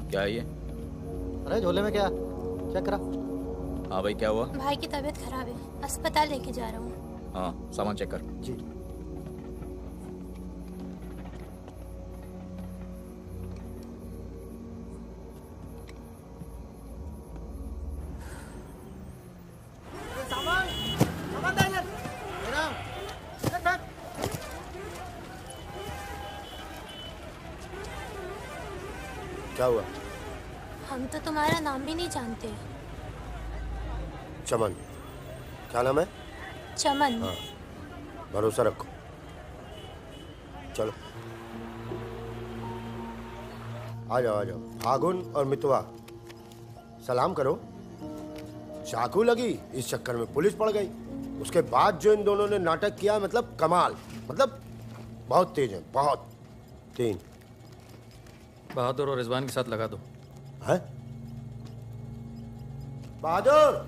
क्या है ये? अरे झोले में क्या? चेक करा। हाँ भाई, क्या हुआ? भाई की तबीयत खराब है, अस्पताल लेके जा रहा हूँ। हाँ, सामान चेक कर। जी। सामान सामान दे इधर। क्या हुआ? हम तो तुम्हारा नाम भी नहीं जानते। चमन। क्या नाम है? चमन। हाँ, भरोसा रखो। चलो आ जाओ आ जाओ। फागुन और मितवा, सलाम करो। चाकू लगी, इस चक्कर में पुलिस पड़ गई। उसके बाद जो इन दोनों ने नाटक किया, मतलब कमाल। मतलब बहुत तेज है, बहुत। 3 बहादुर और रिजवान के साथ लगा दो। है? बहादुर!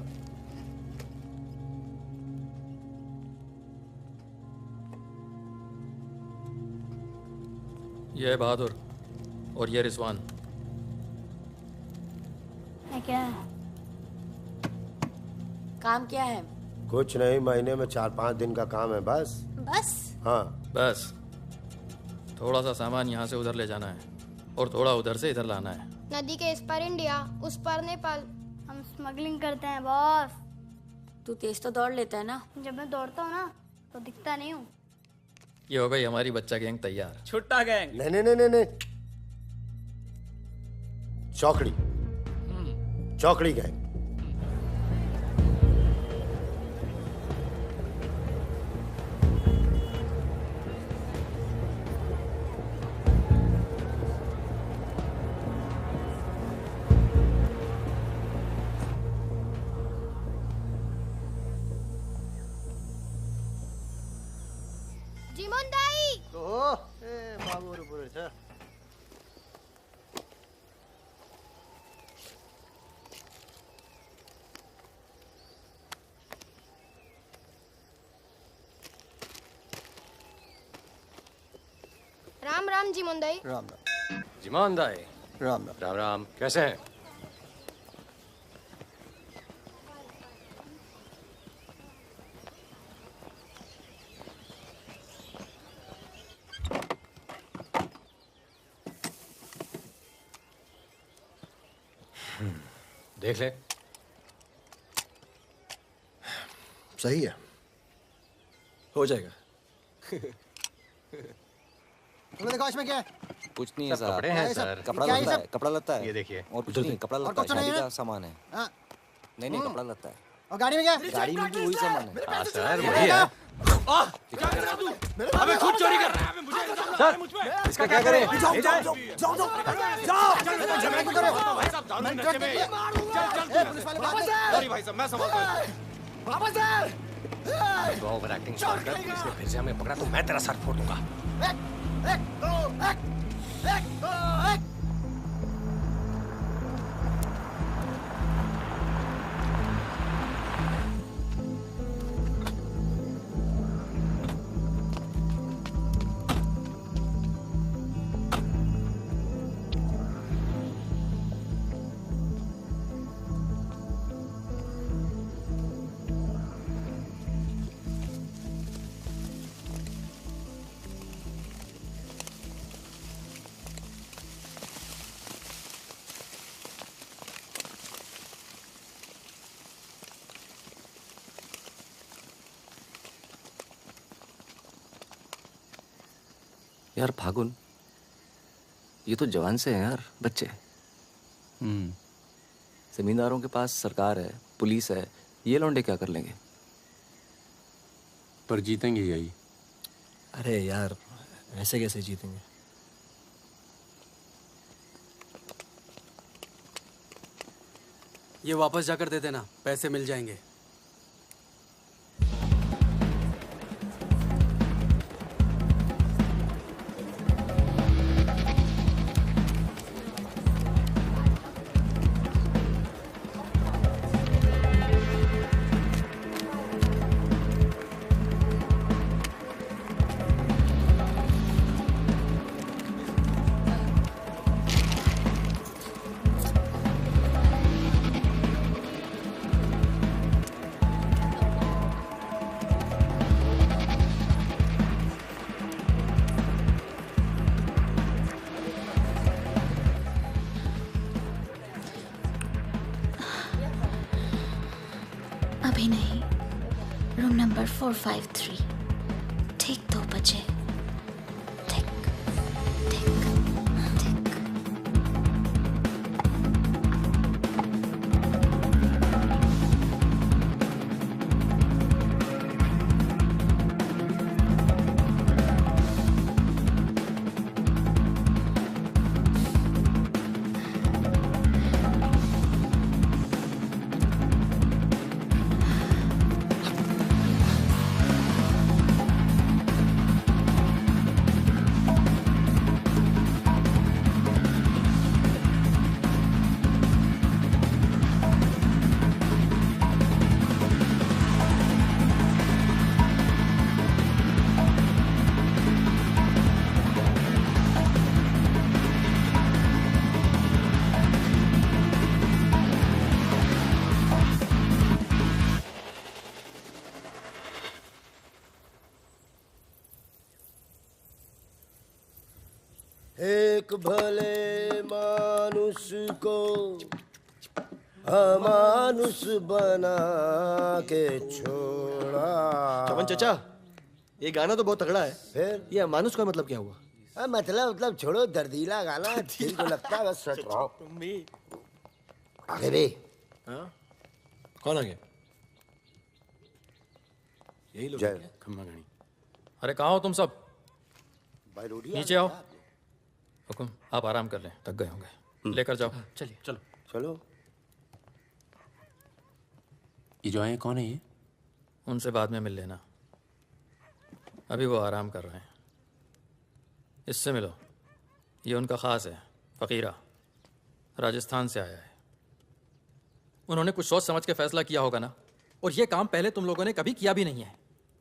ये है बहादुर और ये रिजवान। है क्या? काम क्या है? कुछ नहीं, महीने में 4-5 दिन का काम है बस। बस? हाँ। बस थोड़ा सा सामान यहाँ से उधर ले जाना है और थोड़ा उधर से इधर लाना है। नदी के इस पार इंडिया, उस पार नेपाल। हम स्मगलिंग करते हैं बॉस। तू तेज तो दौड़ लेता है ना? जब मैं दौड़ता हूँ ना तो दिखता नहीं हूँ। ये हो गई हमारी बच्चा गैंग तैयार। छुट्टा गैंग। नहीं नहीं नहीं नहीं नहीं, चौकड़ी। चौकड़ी गैंग। जिमोनदाई! बाबू पूरे छ। राम राम जिमोनदाई। राम राम। जिमान दाई। राम राम। राम राम, कैसे हैं? देख ले। सही है। हो जाएगा। तुम्हें देखो इसमें क्या है? कुछ नहीं है सब साहब। कपड़े हैं सर। कपड़ा क्या है लत्ता सब? है, कपड़ा लत्ता है। ये देखिए। और कुछ उधर नहीं, देखिए। कपड़ा और लत्ता है, कुछ नहीं शादी है? का सामान है। हाँ। नहीं कपड़ा लत्ता है। और गाड़ी में क्या? गाड़ी में भी वही सामान है। हाँ सर, वही है। अबे खुद चोरी कर रहा है। सर, इसका क्या करें? जाओ जाओ जाओ जाओ जाओ झगड़ा क्यों कर रहे हो? भाई साहब, दारू मैं नशे ट्रक में। देखिए। पुलिस वाले भाग गए। सॉरी भाई साहब, मैं संभालता हूँ। बाबा सर! तू ओवर एक्टिंग स्टार्ट कर। पुलिस ने फिर से हमें पकड़ा तो मैं तेरा सर फोड़ दूंगा। एक दो एक। यार फागुन, ये तो जवान से हैं यार, बच्चे। जमींदारों के पास सरकार है, पुलिस है, ये लौंडे क्या कर लेंगे? पर जीतेंगे यही। अरे यार, ऐसे कैसे जीतेंगे? ये वापस जाकर दे देना, पैसे मिल जाएंगे। अभी नहीं, रूम नंबर 453, ठीक 2 बजे। ठीक ठीक ठीक। एक भले मानुष को अमानुष बना के छोड़ा। चमन चचा, ये गाना तो बहुत तगड़ा है। फिर ये अमानुष का मतलब क्या हुआ? मतलब छोड़ो, दर्दीला गाना दिल को लगता है बस सच रहो। आगे भी कौन आ गया? यही लोग जय। हैं क्या? खम्मा गणी। अरे कहाँ हो तुम सब? भाई रोटी नीचे आओ। हुकुम, आप आराम कर लें, थक गए होंगे। लेकर जाओ। चलिए चलो। चलो। ये जो आए कौन है ये? उनसे बाद में मिल लेना, अभी वो आराम कर रहे हैं। इससे मिलो, ये उनका ख़ास है, फ़कीरा, राजस्थान से आया है। उन्होंने कुछ सोच समझ के फैसला किया होगा ना, और ये काम पहले तुम लोगों ने कभी किया भी नहीं है।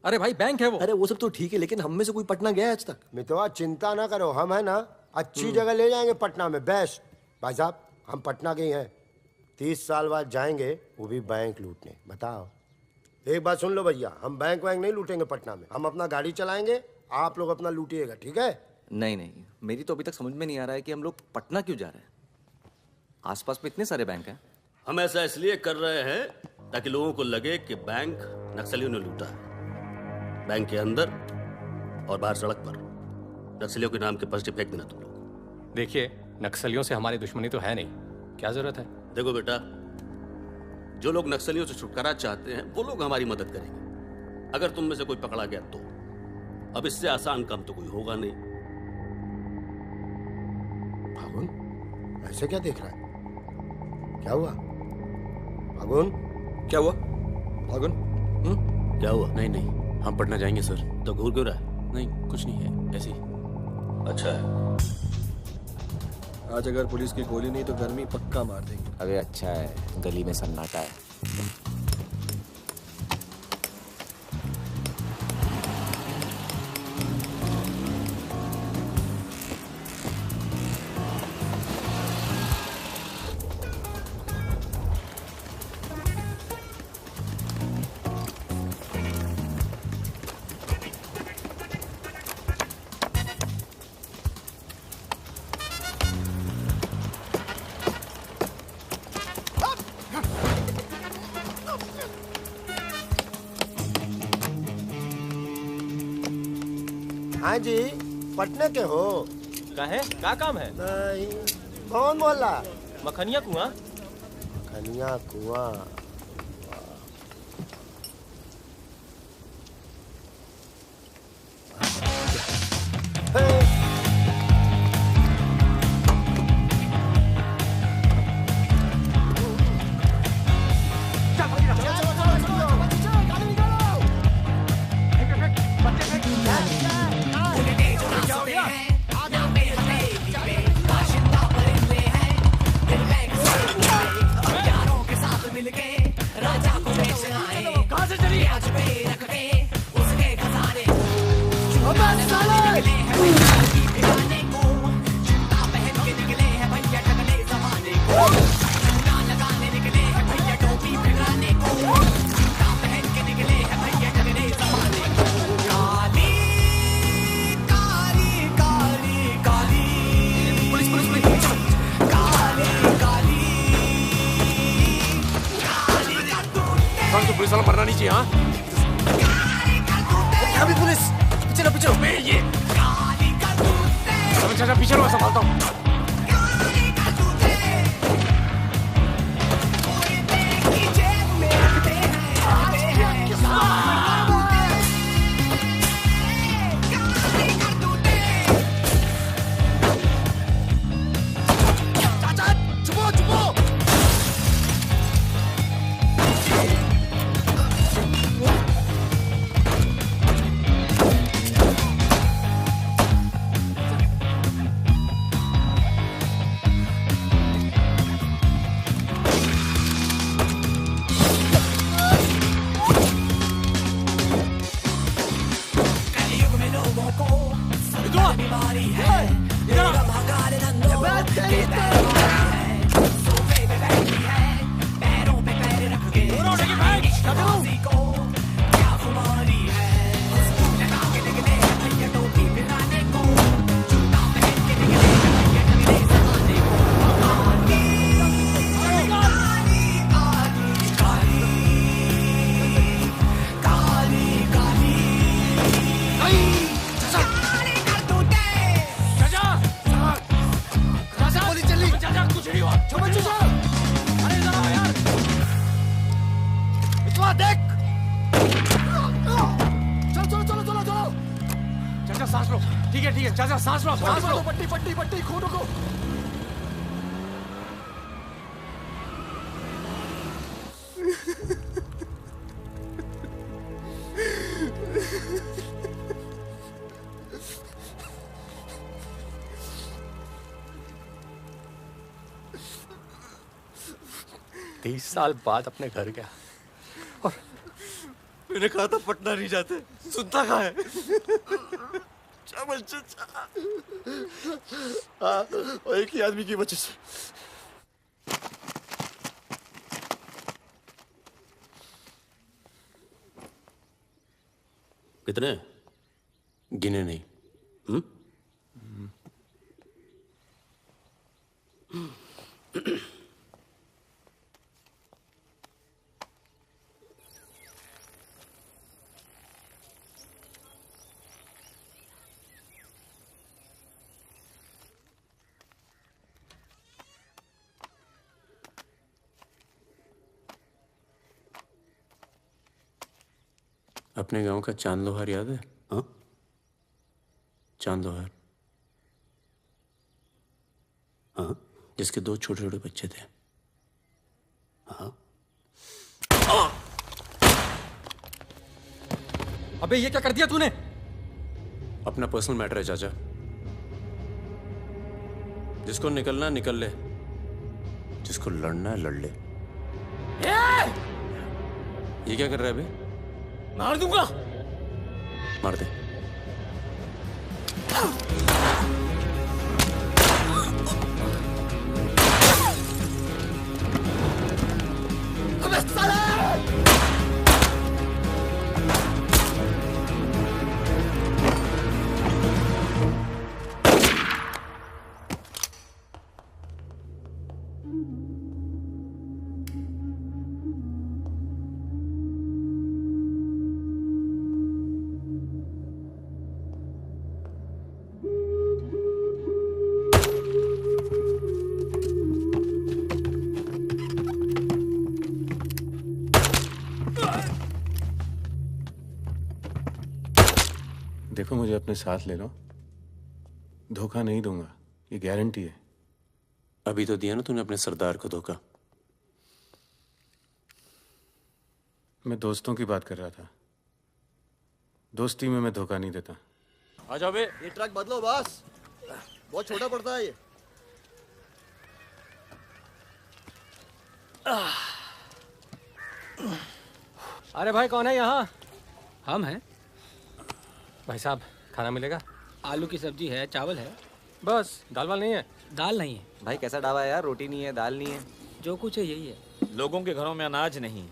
अरे भाई, बैंक है वो। अरे वो सब तो ठीक है, लेकिन हम में से कोई पटना गया है आज तक? मितवा चिंता ना करो, हम है ना अच्छी जगह ले जाएंगे पटना में, बेस्ट। भाई साहब, हम पटना के ही हैं, 30 साल बाद जाएंगे, वो भी बैंक लूटने। बताओ, एक बात सुन लो भैया, हम बैंक वैंक नहीं लूटेंगे पटना में, हम अपना गाड़ी चलाएंगे, आप लोग अपना लूटिएगा, ठीक है? नहीं नहीं, मेरी तो अभी तक समझ में नहीं आ रहा है कि हम लोग पटना क्यों जा रहे हैं। आसपास में इतने सारे बैंक हैं। हम ऐसा इसलिए कर रहे हैं ताकि लोगों को लगे कि बैंक नक्सलियों ने लूटा है। बैंक के अंदर और बाहर सड़क पर नक्सलियों के नाम के पर्चे फेंक देना तुम लोग। देखिए, नक्सलियों से हमारी दुश्मनी तो है नहीं, क्या जरूरत है? देखो बेटा, जो लोग नक्सलियों से छुटकारा चाहते हैं वो लोग हमारी मदद करेंगे। अगर तुम में से कोई पकड़ा गया तो अब इससे आसान काम तो कोई होगा नहीं। फागुन, ऐसे क्या देख रहा है? क्या हुआ फागुन? क्या हुआ फागुन? क्या हुआ? नहीं नहीं, हम पटना जाएंगे सर। तो घूर क्यों रहा है? नहीं, कुछ नहीं है, ऐसे ही। अच्छा है। आज अगर पुलिस की गोली नहीं तो गर्मी पक्का मार देंगे। अबे अच्छा है, गली में सन्नाटा है। हाँ जी, पटना के हो? का है? का काम है? नहीं, कौन बोला? मखनिया कुआं। खनिया कुआं। मिलके उतरना नीचे। हाँ अभी पुलिस पीछे लो, पीछे लो। ये चाचा पीछे लो, संभालता हूँ। साल बाद अपने घर गया और मैंने कहा था पटना नहीं जाते, सुनता कहाँ है? हाँ, और एक ही आदमी की वजह से। कितने? गिने नहीं। अपने गांव का चांद लोहार याद है? हाँ, चांद लोहार। हाँ, जिसके 2 छोटे छोटे बच्चे थे। हाँ। अबे ये क्या कर दिया तूने? अपना पर्सनल मैटर है चाचा, जिसको निकलना निकल ले, जिसको लड़ना है लड़ ले। ये क्या कर रहा है बे? मार दूंगा। मार दे। अबे साले! देखो मुझे अपने साथ ले लो, धोखा नहीं दूंगा, ये गारंटी है। अभी तो दिया ना तूने अपने सरदार को धोखा। मैं दोस्तों की बात कर रहा था, दोस्ती में मैं धोखा नहीं देता। आ जाओ बे। ये ट्रक बदलो बॉस, बहुत छोटा पड़ता है ये। अरे भाई कौन है यहाँ? हम हैं। भाई साहब खाना मिलेगा? आलू की सब्जी है, चावल है, बस। दाल वाल नहीं है? दाल नहीं है। भाई कैसा ढाबा है यार, रोटी नहीं है, दाल नहीं है। जो कुछ है यही है। लोगों के घरों में अनाज नहीं,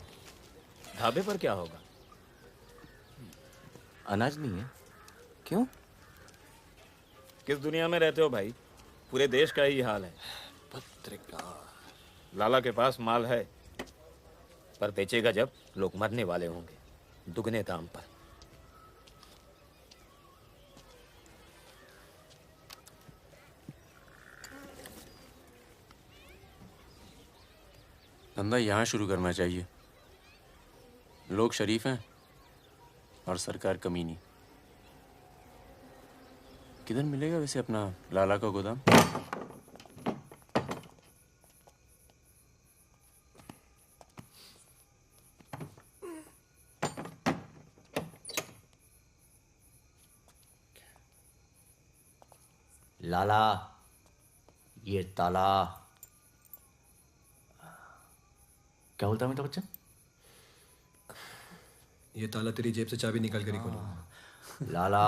ढाबे पर क्या होगा? अनाज नहीं है? क्यों? किस दुनिया में रहते हो भाई? पूरे देश का ही हाल है। पत्रिका लाला के पास माल है, पर बेचेगा जब लोग मरने वाले होंगे, दुगने दाम पर। धंधा यहाँ शुरू करना चाहिए। लोग शरीफ हैं और सरकार कमीनी। किधर मिलेगा वैसे अपना लाला का गोदाम? लाला, ये ताला। क्या बोलता है मेरा बच्चा? ये ताला तेरी जेब से चाबी निकाल कर ही खोलूंगा। लाला,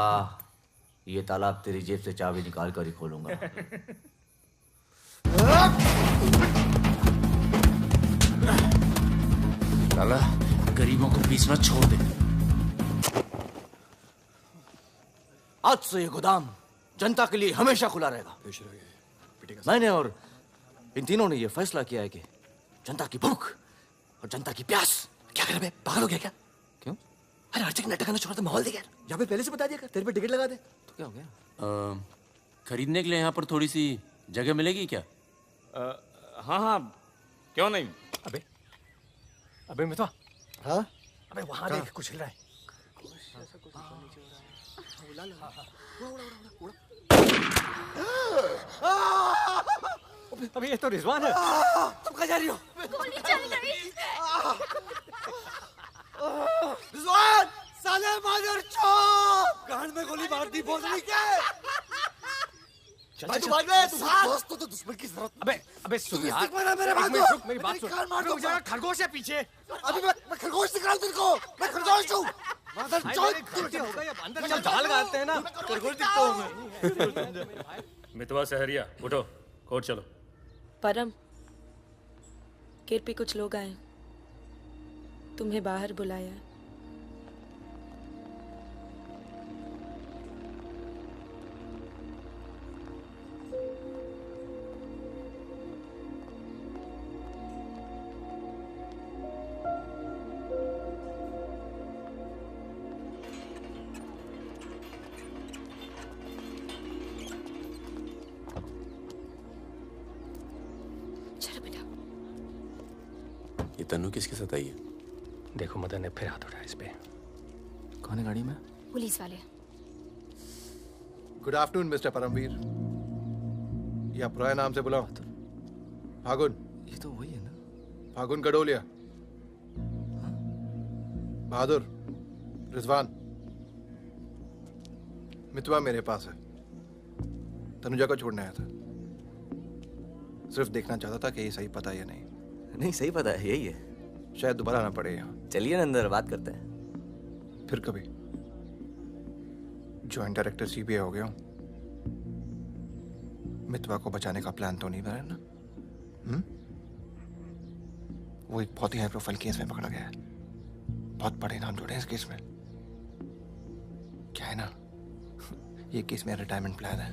ये ताला तेरी जेब से चाबी निकाल कर ही खोलूंगा। लाला, गरीबों को बीच में छोड़ दे। आज से ये गोदाम जनता के लिए हमेशा खुला रहेगा। मैंने और इन तीनों ने ये फैसला किया है कि जनता की भूख और जनता की प्यास। क्या कर रहे बे? पागल हो गया क्या? क्यों? अरे हर जगह नाटक करना छोड़ दे, माहौल दे यार। यहाँ पे पहले से बता दिया कर, तेरे पे टिकट लगा दे। तो क्या हो गया? खरीदने के लिए यहाँ पर थोड़ी सी जगह मिलेगी क्या? हाँ हाँ, क्यों नहीं। अबे मितवा। हाँ? अबे वहां देख, कुछ हिल रहा है। अबे ये तो रिजवान है। तुम कहाँ जा रही हो? गोली चल गई। रिजवान, साले मादरचोद! कान में गोली मार दी, बोल रही क्या? भाई तू भाग ले, तू भाग। दोस्त तो दुश्मन की जरूरत। अबे सुन यार, मेरे भाग दो। रुक, मेरी बात सुन। रुक जा, खरगोश है पीछे। अभी मैं खरगोश दिख रहा हूँ तेरे को। मैं खरगोश हूँ। अंदर चल, जाल लगाते हैं ना, खरगोश दिखता हूँ मैं। मितवा सहरिया, उठो, कोर्ट चलो। परम, केर पे कुछ लोग आए, तुम्हें बाहर बुलाया। ये तन्नू किसके साथ आई है? देखो मदन ने फिर हाथ उठाया इस पे। कौन है गाड़ी में? पुलिस वाले। Good afternoon mister Paramvir. या पुराने नाम से बुलाओ। फागुन। ये तो वही है ना? फागुन गडोलिया। बहादुर, रिजवान। मितवा मेरे पास है। तनुजा को छोड़ने आया था। सिर्फ देखना चाहता था कि ये सही पता है या नहीं। नहीं, सही पता है, यही है। शायद दोबारा आना पड़े यहाँ। चलिए ना अंदर, बात करते हैं। फिर कभी। जॉइंट डायरेक्टर सीबीआई हो गया हूँ। मितवा को बचाने का प्लान तो नहीं बना ना? वो एक बहुत ही हाई प्रोफाइल केस में पकड़ा गया है। बहुत बड़े नाम जुड़े हैं इस केस में। क्या है ना, ये केस मेरा रिटायरमेंट प्लान है।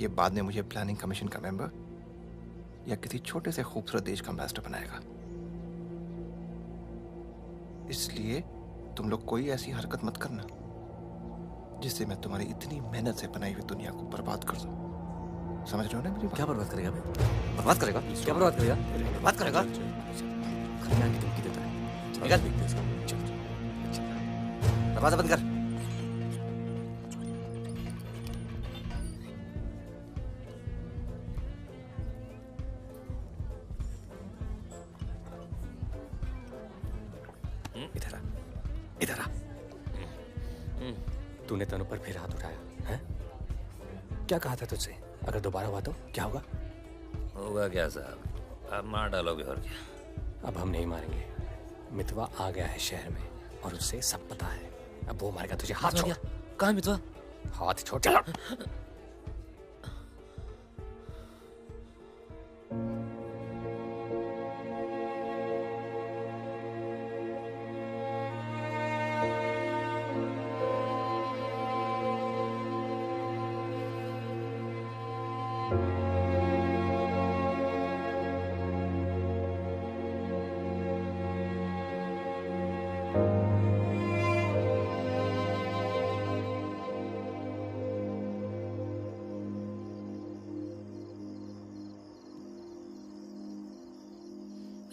ये बाद में मुझे प्लानिंग कमीशन का मेंबर या किसी छोटे से खूबसूरत देश का एम्बेसडर बनाएगा। इसलिए तुम लोग कोई ऐसी हरकत मत करना जिससे मैं तुम्हारी इतनी मेहनत से बनाई हुई दुनिया को बर्बाद कर दूं। समझ रहे हो ना मेरी बात? क्या बर्बाद करेगा बे? बर्बाद करेगा? क्या बर्बाद करेगा? बर्बाद करेगा? खन्ना की धमकी देता है। निकल। दरवाजा बंद कर। इधर आ। तूने तनु पर फिर हाथ उठाया है? क्या कहा था तुझसे? अगर दोबारा हुआ तो क्या होगा? होगा क्या साहब, आप मार डालोगे और क्या? अब हम नहीं मारेंगे। मितवा आ गया है शहर में और उससे सब पता है। अब वो मारेगा तुझे। हाथ छोड़। कहाँ है मितवा? हाथ छोड़। चलो।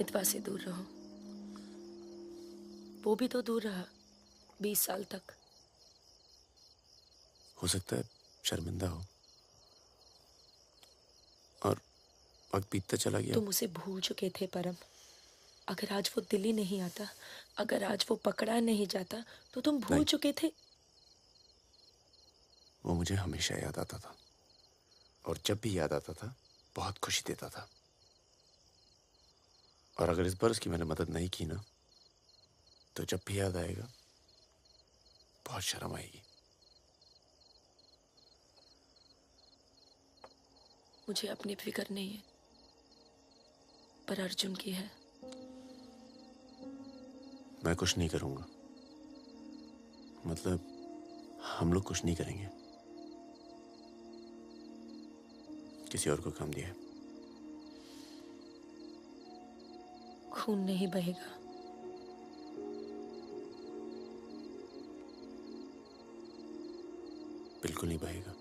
मितवा से दूर रहो। वो भी तो दूर रहा 20 साल तक। हो सकता है शर्मिंदा हो और वक्त बीतता चला गया। तुम उसे भूल चुके थे परम। अगर आज वो दिल्ली नहीं आता, अगर आज वो पकड़ा नहीं जाता, तो तुम भूल चुके थे। वो मुझे हमेशा याद आता था और जब भी याद आता था बहुत खुशी देता था। और अगर इस बार उसकी मैंने मदद नहीं की ना, तो जब भी याद आएगा बहुत शर्म आएगी। मुझे अपनी फिक्र नहीं है, पर अर्जुन की है। मैं कुछ नहीं करूंगा, मतलब हम लोग कुछ नहीं करेंगे। किसी और को काम दिया है। खून नहीं बहेगा। बिल्कुल नहीं बहेगा।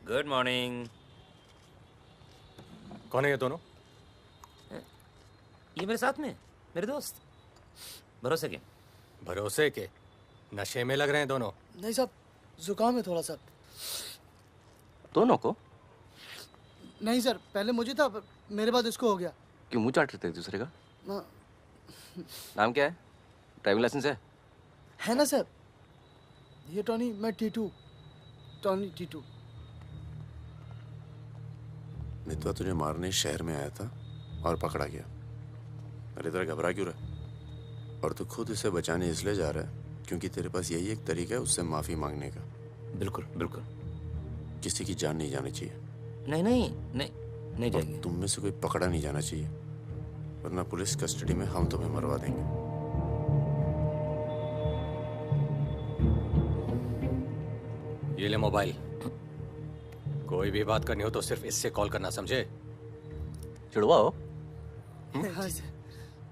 Good morning. कौन है ये दोनों? ये मेरे साथ में मेरे दोस्त। भरोसे के? भरोसे के? नशे में लग रहे हैं दोनों। नहीं साहब, जुकाम है थोड़ा सा। दोनों को? नहीं सर, पहले मुझे था, मेरे बाद इसको हो गया। क्यों मुंह चाट रहे थे एक दूसरे का? ना। नाम क्या है? ड्राइविंग लाइसेंस है ना सर? ये टॉनी, मैं टीटू। टॉनी टीटू। मितवा तुझे मारने शहर में आया था और पकड़ा गया। अरे तेरा घबरा क्यों रहा? और तू खुद इसे बचाने इसलिए जा रहा है क्योंकि तेरे पास यही एक तरीका है उससे माफी मांगने का। बिल्कुल बिल्कुल। किसी की जान नहीं जानी चाहिए। नहीं नहीं नहीं नहीं जाएगी। तुम में से कोई पकड़ा नहीं जाना चाहिए, वरना पुलिस कस्टडी में हम तुम्हें मरवा देंगे। ये ले मोबाइल। कोई भी बात करनी हो तो सिर्फ इससे कॉल करना, समझे? जुड़वा हो? हाँ,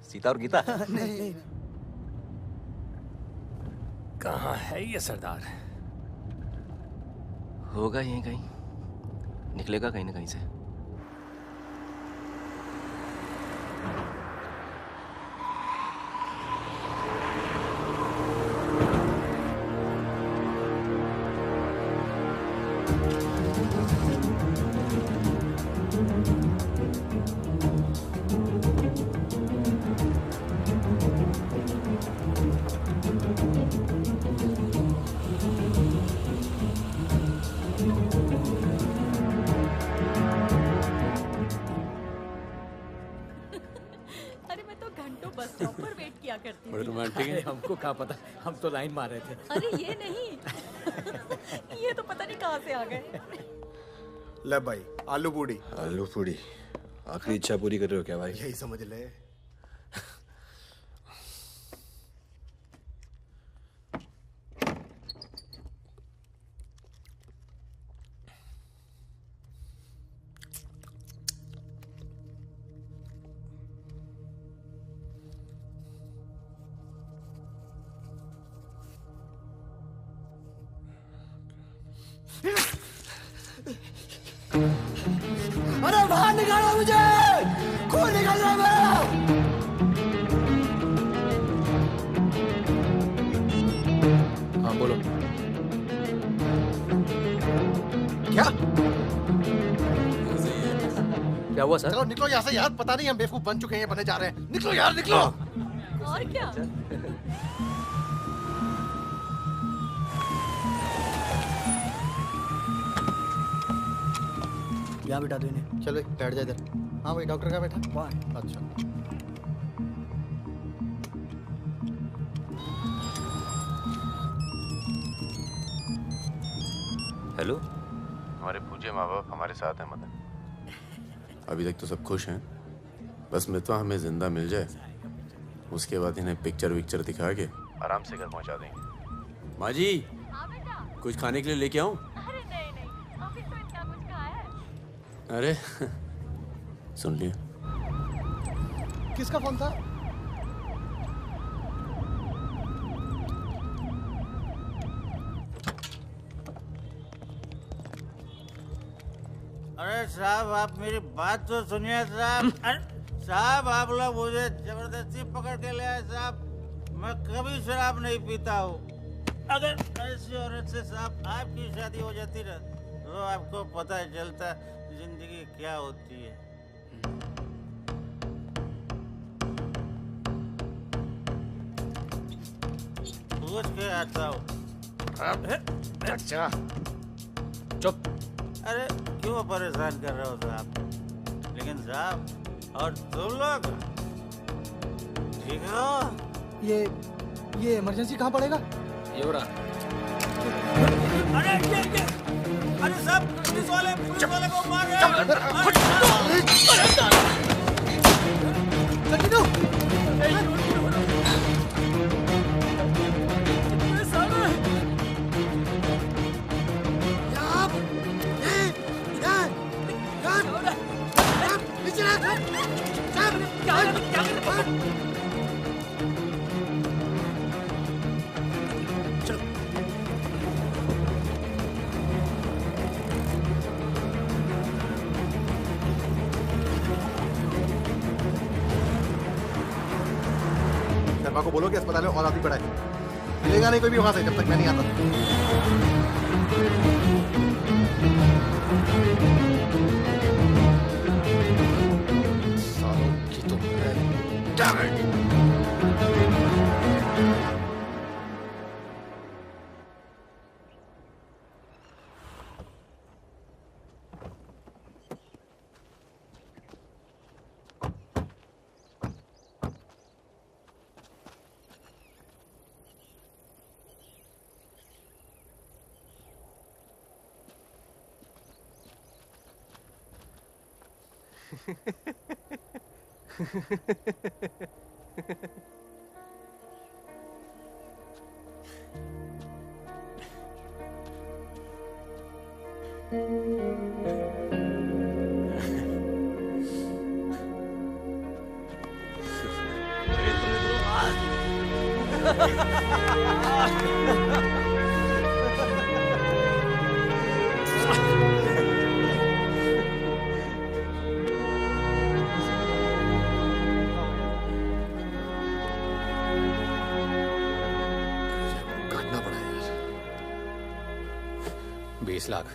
सीता और गीता? नहीं। कहाँ है ये सरदार? होगा यहीं कहीं, निकलेगा कहीं ना कहीं से। बड़े रोमांटिक है। हमको क्या पता, हम तो लाइन मार रहे थे। अरे ये नहीं ये तो पता नहीं कहाँ से आ गए। ले भाई, आलू पूड़ी। आलू पूड़ी? आखिरी इच्छा पूरी कर रहे हो क्या भाई? यही समझ ले। अरे बाहर निकालो मुझे, खून निकल रहा है मेरा। हाँ बोलो। क्या? क्या हुआ सर? चलो निकलो यहाँ से यार, पता नहीं हम बेवकूफ बन चुके हैं, बने जा रहे हैं। निकलो यार, निकलो। और क्या? यहाँ बिठा दो इन्हें। चलो बैठ जा इधर। हाँ भाई, डॉक्टर का बैठा? वहाँ है। अच्छा। हेलो। हमारे पूज्य माँ बाप हमारे साथ हैं मदन। अभी तक तो सब खुश हैं, बस मितवा हमें जिंदा मिल जाए, उसके बाद इन्हें पिक्चर विक्चर दिखा के आराम से घर पहुंचा देंगे। माँ जी, कुछ खाने के लिए लेके आऊं? अरे नहीं नहीं, ऑफिस में इतना कुछ खाया है। अरे सुन लिया। किसका फोन था? अरे साहब, आप मेरी बात तो सुनिए साहब। अरे साहब, आप लोग मुझे जबरदस्ती पकड़ के ले आए साहब। मैं कभी शराब नहीं पीता हूँ। अगर ऐसी औरत से साहब आपकी शादी हो जाती ना, तो आपको पता चलता जिंदगी क्या होती है। पूछ के आता हूँ। अच्छा चुप। अरे क्यों परेशान कर रहे हो साहब? लेकिन साहब, और तुम लोग ठीक हो? ये इमरजेंसी कहाँ पड़ेगा? ये हो रहा। अरे साहब, पुलिस वाले को मार रहे शर्मा को बोलो कि अस्पताल में और आदमी पड़ा है। मिलेगा नहीं कोई भी वहां से जब तक मैं नहीं आता। सालों की तो काटना पड़ा यार। 20 लाख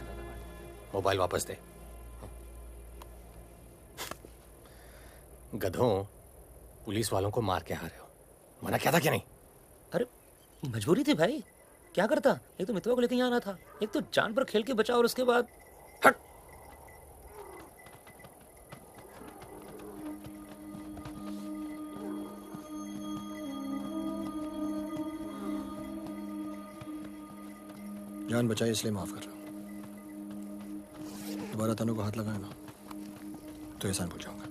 मोबाइल वापस दे। गधों, पुलिस वालों को मार के आ रहे हो। मना क्या था क्या नहीं? अरे मजबूरी थी भाई, क्या करता। एक तो मितवा को लेकर यहाँ आना था, एक तो जान पर खेल के बचा, और उसके बाद हट। जान बचाई इसलिए माफ कर रहा हूं। दोबारा तनु को हाथ लगाए ना तो एहसान भूल जाऊंगा।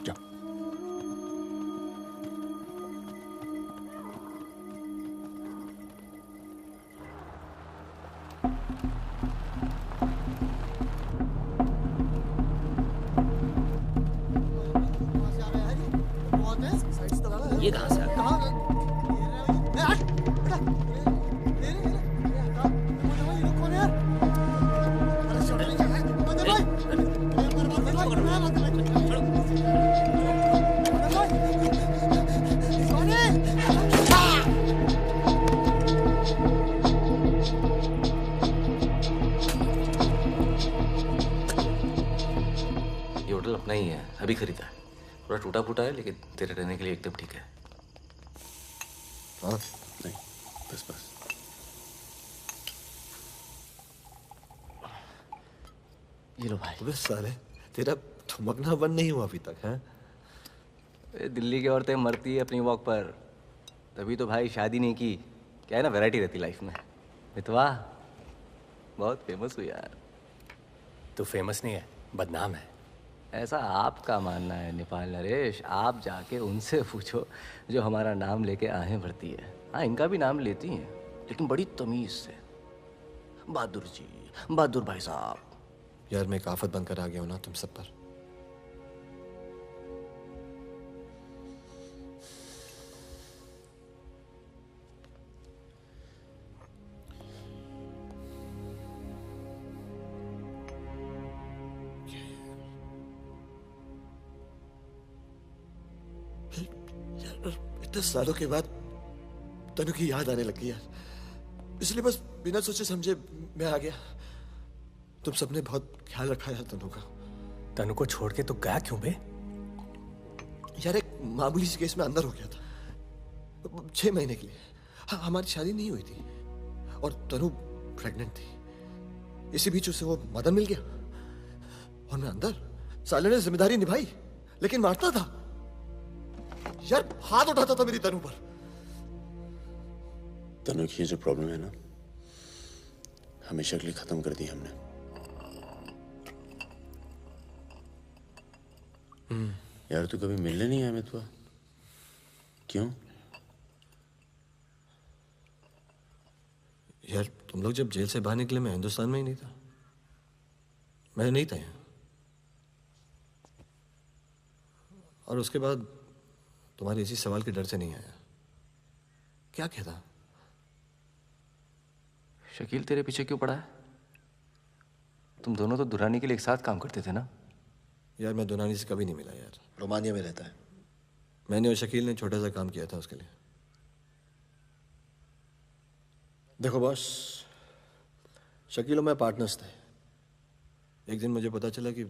जा। ये कहाँ से आ गया? ये होटल अपना ही है, अभी खरीदा है। थोड़ा टूटा फूटा है, लेकिन तेरे रहने के लिए एकदम ठीक है। हाँ नहीं, बस बस। ये लो भाई। अबे साले, तेरा ठुमकना बंद नहीं हुआ अभी तक है? दिल्ली की औरतें मरती है अपनी वॉक पर, तभी तो भाई शादी नहीं की। क्या है ना, वैरायटी रहती लाइफ में। मितवा बहुत फेमस हुई यार। तू फेमस नहीं है, बदनाम है। ऐसा आपका मानना है नेपाल नरेश। आप जाके उनसे पूछो जो हमारा नाम लेके आहें भरती है। हाँ, इनका भी नाम लेती हैं, लेकिन बड़ी तमीज से। बहादुर जी, बहादुर भाई साहब। यार मैं एक आफत बनकर आ गया हूं ना तुम सब पर। इतने सालों के बाद तनु की याद आने लगी यार, इसलिए बस बिना सोचे समझे मैं आ गया। तुम सबने बहुत ख्याल रखा यार तनु का। तनु को छोड़ के तो गया क्यों बे? यार एक मामूली सी केस में अंदर हो गया था 6 महीने के लिए। हाँ, हमारी शादी नहीं हुई थी और तनु प्रेग्नेंट थी। इसी बीच उसे वो मदन मिल गया और मैं अंदर। साले ने जिम्मेदारी निभाई लेकिन मारता था यार, हाथ उठाता था मेरी तनु पर। तनु की जो प्रॉब्लम है ना, हमेशा के लिए खत्म कर दी हमने। यार तू कभी मिलने नहीं आया मितवा? क्यों? यार तुम लोग जब जेल से बाहर निकले मैं हिंदुस्तान में ही नहीं था। मैं नहीं था यहाँ। और उसके बाद तुम्हारे इसी सवाल के डर से नहीं आया। क्या कहता? शकील तेरे पीछे क्यों पड़ा है? तुम दोनों तो दुरानी के लिए एक साथ काम करते थे ना? यार मैं दुरानी से कभी नहीं मिला यार। रोमानिया में रहता है। मैंने और शकील ने छोटा सा काम किया था उसके लिए। देखो बॉस, शकील और मैं पार्टनर्स थे। एक दिन मुझे पता चला कि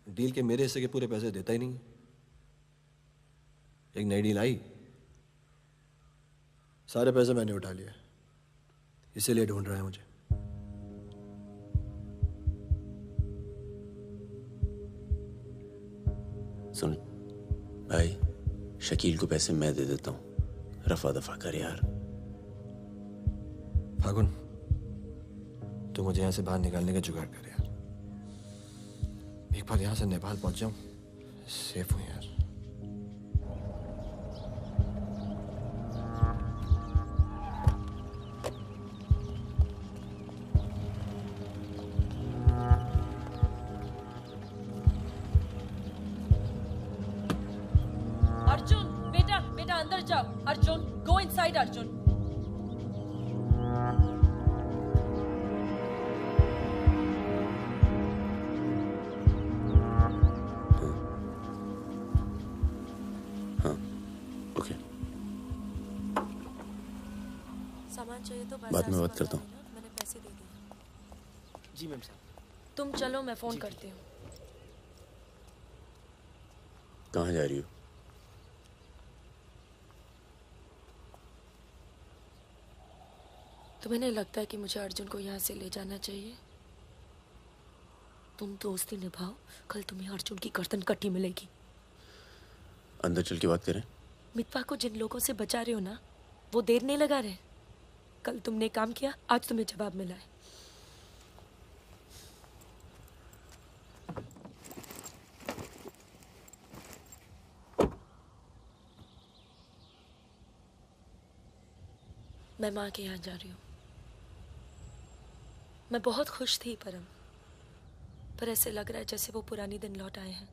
डील के मेरे हिस्से के पूरे पैसे देता ही नहीं। एक नई डील आई, सारे पैसे मैंने उठा लिए। इसीलिए ढूंढ रहा है मुझे। सुन भाई, शकील को पैसे मैं दे देता हूं, रफा दफा कर यार। फागुन, तू मुझे यहां से बाहर निकालने का जुगाड़ कर यार। एक बार यहां से नेपाल पहुंच जाऊं, सेफ हूं यार। अर्जुन, बेटा बेटा अंदर जाओ। Arjun, go inside Arjun. हाँ, ओके। सामान चाहिए तो बाद में बात करता हूँ। मैंने पैसे दे दिए। जी मैम साहब। तुम चलो, मैं फोन करती हूँ। कहाँ जा रही हो? तुम्हें नहीं लगता है कि मुझे अर्जुन को यहाँ से ले जाना चाहिए? तुम दोस्ती निभाओ, कल तुम्हें अर्जुन की गर्दन कटी मिलेगी। अंदर चल के बात करें। मितवा को जिन लोगों से बचा रहे हो ना, वो देर नहीं लगा रहे। कल तुमने काम किया, आज तुम्हें जवाब मिला है। मैं माँ के यहाँ जा रही हूँ। मैं बहुत खुश थी परम, पर ऐसे लग रहा है जैसे वो पुरानी दिन लौट आए हैं।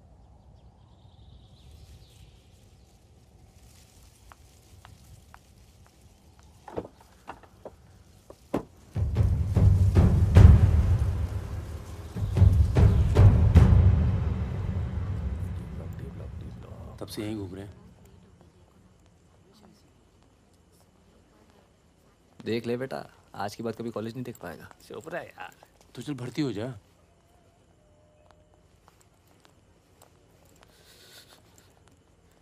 तब से यहीं घूम रहे हैं। देख ले बेटा, आज के बाद कभी कॉलेज नहीं देख पाएगा। चुप रहा यार। तो चल भर्ती हो जा।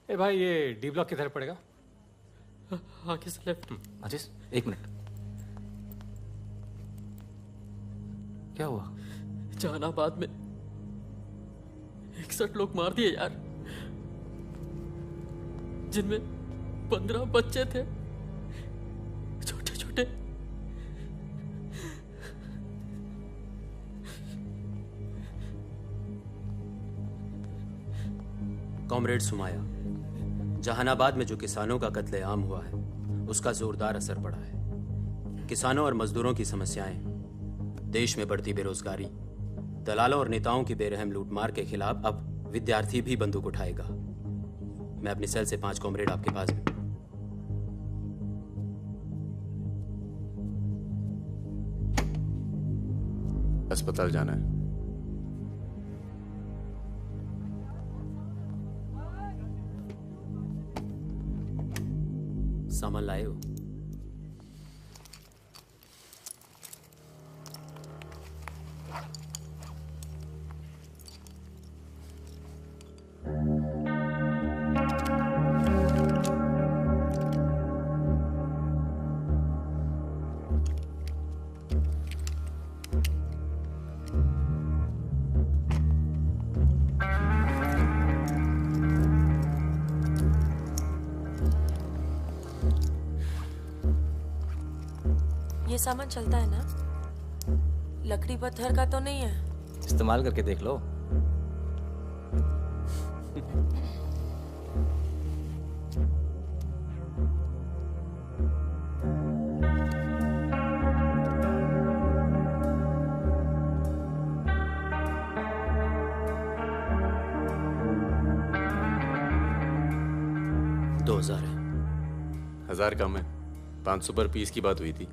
ए भाई, ये डी ब्लॉक किधर पड़ेगा? आगे से लेफ्ट। आशीष, 1 मिनट। क्या हुआ? जहानाबाद में 61 लोग मार दिए यार, जिनमें 15 बच्चे थे, छोटे छोटे। कॉमरेड सुमाया, जहानाबाद में जो किसानों का कत्लेआम हुआ है उसका जोरदार असर पड़ा है। किसानों और मजदूरों की समस्याएं, देश में बढ़ती बेरोजगारी, दलालों और नेताओं की बेरहम लूटमार के खिलाफ अब विद्यार्थी भी बंदूक उठाएगा। मैं अपनी सेल से 5 कॉमरेड आपके पास में। अस्पताल जाना है। सामान लाए हो? ये सामान चलता है ना? लकड़ी पत्थर का तो नहीं है? इस्तेमाल करके देख लो। हजार कम है। 500 पर पीस की बात हुई थी।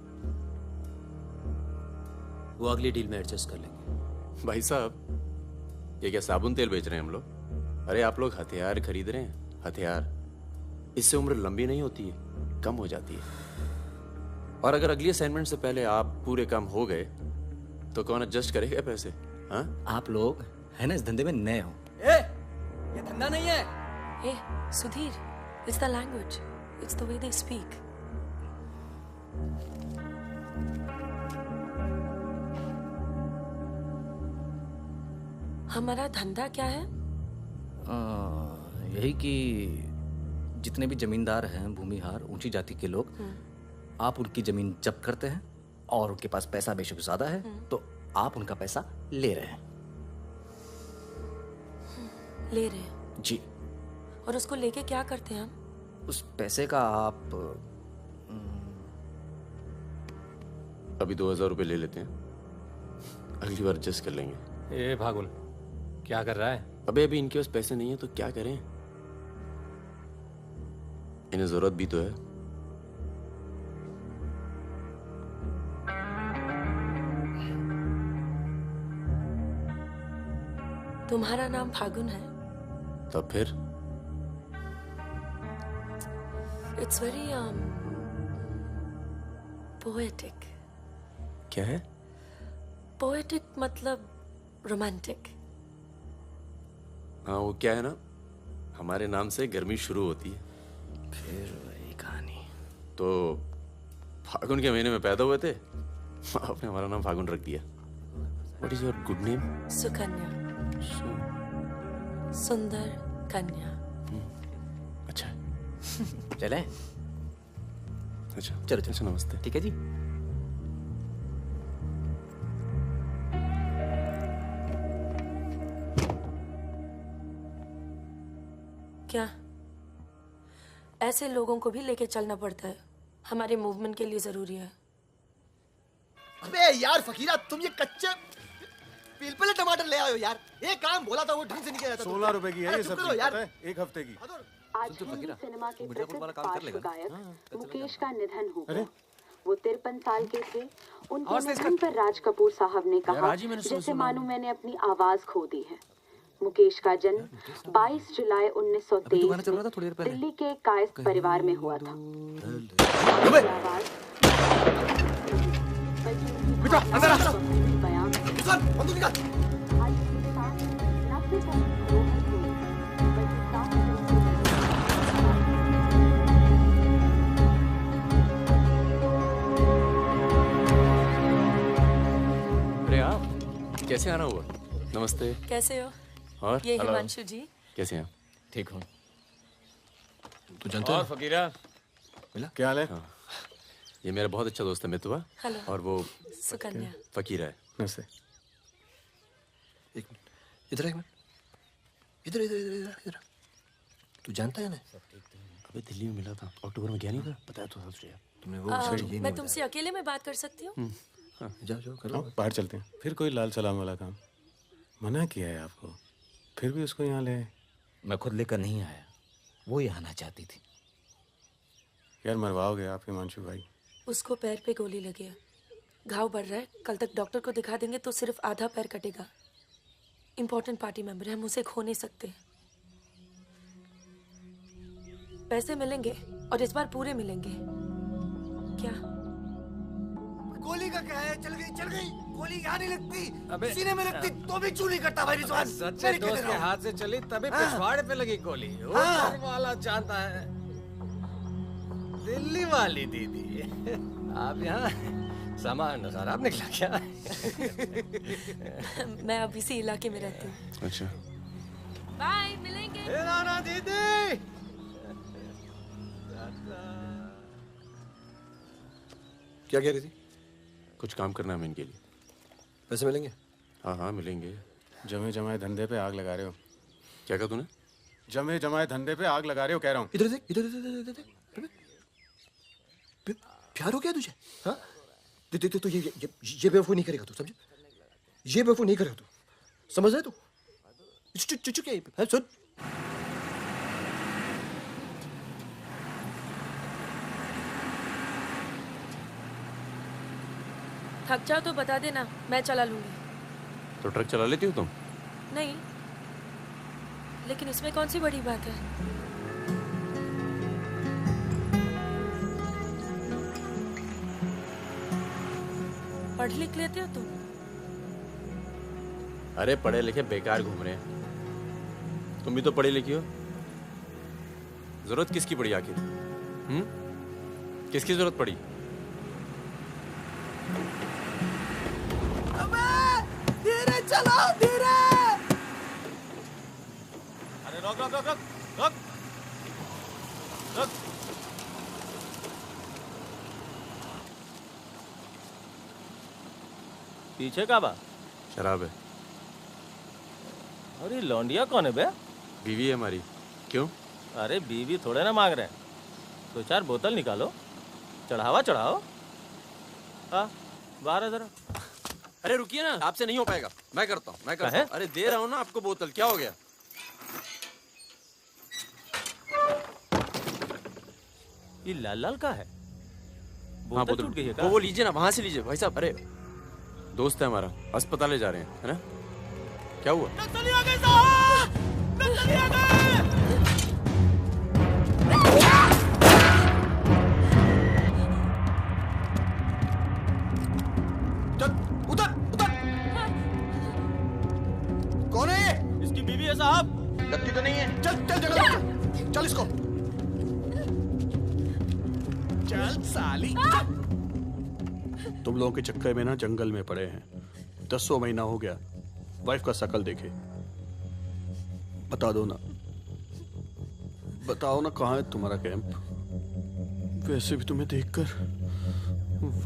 वो अगली डील में एडजस्ट कर लेंगे। भाई साहब, ये क्या साबुन तेल बेच रहे हैं हम लोग? अरे आप लोग हथियार खरीद रहे हैं। हथियार, इससे उम्र लंबी नहीं होती है, कम हो जाती है। और अगर अगली असाइनमेंट से पहले आप पूरे काम हो गए तो कौन एडजस्ट करेगा पैसे? हाँ, आप लोग है ना इस धंधे में नए हो। ये धंधा नहीं है। Hey, Sudhir, it's the language. It's the way they speak. हमारा धंधा क्या है? यही कि जितने भी जमींदार हैं, भूमिहार, ऊंची जाति के लोग, आप उनकी जमीन जब्त करते हैं और उनके पास पैसा बेशक ज्यादा है तो आप उनका पैसा ले रहे हैं। ले रहे हैं? जी। और उसको लेके क्या करते हैं हम? उस पैसे का आप अभी 2000 रुपए ले लेते हैं, अगली बार एडजस्ट कर लेंगे। ए भागुन, क्या कर रहा है? अबे इनके पास पैसे नहीं है तो क्या करें? इन्हें जरूरत भी तो है। तुम्हारा नाम फागुन है? तब फिर It's very poetic. क्या है? Poetic मतलब romantic. हाँ, वो क्या है ना, हमारे नाम से गर्मी शुरू होती है। फिर वही कहानी। तो फागुन के महीने में पैदा हुए थे, आपने हमारा नाम फागुन रख दिया। What is your good name? Sukanya. सुंदर कन्या। अच्छा। चलें? अच्छा चलो अच्छा, नमस्ते। ठीक है जी। क्या ऐसे लोगों को भी लेके चलना पड़ता है? हमारे मूवमेंट के लिए जरूरी है। अबे यार फकीरा, तुम ये कच्चे पिलपिले टमाटर ले आयो यार। एक काम बोला था वो ढंग से नहीं किया जाता। 16 रुपए की है ये सब्जी, यार। पता है? एक हफ्ते की। आज हिंदी सिनेमा के प्रसिद्ध पार्श्व गायक मुकेश का निधन हो गया। वो 53 साल के थे। उनके निधन पर राज कपूर साहब ने कहा, जैसे मानो मैंने अपनी आवाज खो दी है। मुकेश का जन्म 22 जुलाई 1923 दिल्ली के एक कायस्थ परिवार में हुआ था। बेटा अंदर आ। बंदूक निकाल। अरे आप कैसे आना हुआ? नमस्ते। कैसे हो? और ये हिमांशु जी। कैसे हैं? ठीक हूँ। तू जानता है? और फकीरा मिला? क्या हाल है? हाँ। ये मेरा बहुत अच्छा दोस्त है मितवा। हेलो। और वो सुकन्या। फकीरा है। नमस्ते। एक मिनट, इधर एक मिनट, इधर इधर इधर इधर इधर। तू जानता है ना? अबे दिल्ली में मिला था, अक्टूबर में गया नहीं था, बताया तो था तुझे। तुमने वो मैं तुमसे अकेले में बात कर सकती हूँ? जाओ जाओ करो। बाहर चलते हैं। फिर कोई लाल सलाम वाला काम। मना किया है आपको, फिर भी उसको यहाँ ले। मैं खुद लेकर नहीं आया, वो यहाँ आना चाहती थी। यार मरवाओगे आप हिमांशु भाई। उसको पैर पे गोली लगी है, घाव बढ़ रहा है। कल तक डॉक्टर को दिखा देंगे तो सिर्फ आधा पैर कटेगा। इम्पोर्टेंट पार्टी मेंबर है, हम उसे खो नहीं सकते। पैसे मिलेंगे और इस बार पूरे मिलेंगे। क्या गोली का क्या है? चल गई गोली यहाँ नहीं लगती, सीने में लगती तो भी चू नहीं करता भाई रिजवान। सच्चे दोस्त के हाथ से चली तभी पिछवाड़े पे लगी गोली। ऊपर वाला जानता है। दिल्ली वाली दीदी, आप यहाँ सामान खराब निकला क्या? मैं अब इसी इलाके में रहती हूँ। अच्छा बाय, मिलेंगे। नाना दीदी। क्या कह रही थी? कुछ काम करना है इनके लिए। पैसे मिलेंगे? हाँ हाँ मिलेंगे। जमे जमाए धंधे पे आग लगा रहे हो। क्या कहा तूने? जमे जमाए धंधे पे आग लगा रहे हो कह रहा हूँ। इधर देख, इधर प्यार हो गया तुझे? हाँ तो ये बेवकूफ नहीं करेगा तू, समझे? ये बेवकूफ नहीं करेगा तू, समझ रहे तू? चुप क्या सुन। थक जाओ तो बता देना, मैं चला लूंगी। तो ट्रक चला लेती हो तुम? नहीं, लेकिन इसमें कौन सी बड़ी बात है? पढ़ लिख लेते हो तुम? अरे पढ़े लिखे बेकार घूम रहे हैं। तुम भी तो पढ़ी लिखी हो। जरूरत किसकी पड़ी आखिर? किसकी जरूरत पड़ी? धीरे चलो, धीरे। अरे रोक रोक रोक रोक रोक। पीछे का बा? शराब है। अरे लौंडिया कौन है बे? बीवी है हमारी। क्यों? अरे बीवी थोड़े ना मांग रहे हैं, 2-4 बोतल निकालो, चढ़ावा चढ़ाओ। हाँ बाहर जरा। अरे रुकिए ना, आपसे नहीं हो पाएगा। मैं करता हूँ। अरे दे रहा हूँ ना आपको बोतल, क्या हो गया? ये लाल लाल का है? बोतल टूट गई है क्या? वो लीजिए ना, वहां से लीजिए भाई साहब। अरे दोस्त है हमारा, अस्पताल ले जा रहे हैं, है ना? क्या हुआ? नक्सली आ गए साहब! नक्सली आ गए! कौन है ये? इसकी बीवी है साहब। लगती तो नहीं है। चल जगह चल इसको। चल साली। तुम लोगों के चक्कर में ना जंगल में पड़े हैं। 10 महीना हो गया। वाइफ का शकल देखे। बता दो ना, बताओ ना कहाँ है तुम्हारा कैंप? वैसे भी तुम्हें देखकर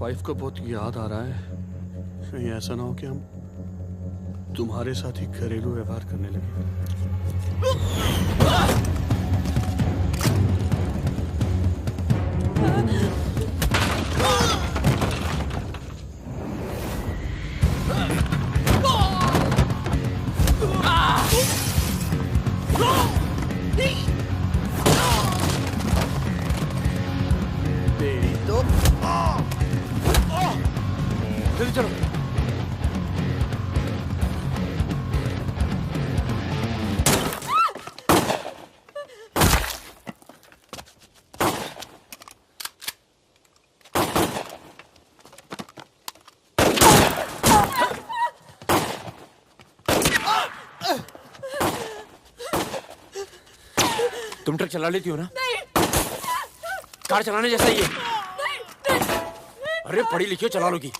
वाइफ का बहुत याद आ रहा है। कहीं ऐसा ना हो कि हम तुम्हारे साथ ही घरेलू व्यवहार करने लगे। जल्दी चलो। तुम ट्रक चला लेती हो ना? नहीं। कार चलाने जैसा ही है। अरे पढ़ी लिखी हो, चला लोगी।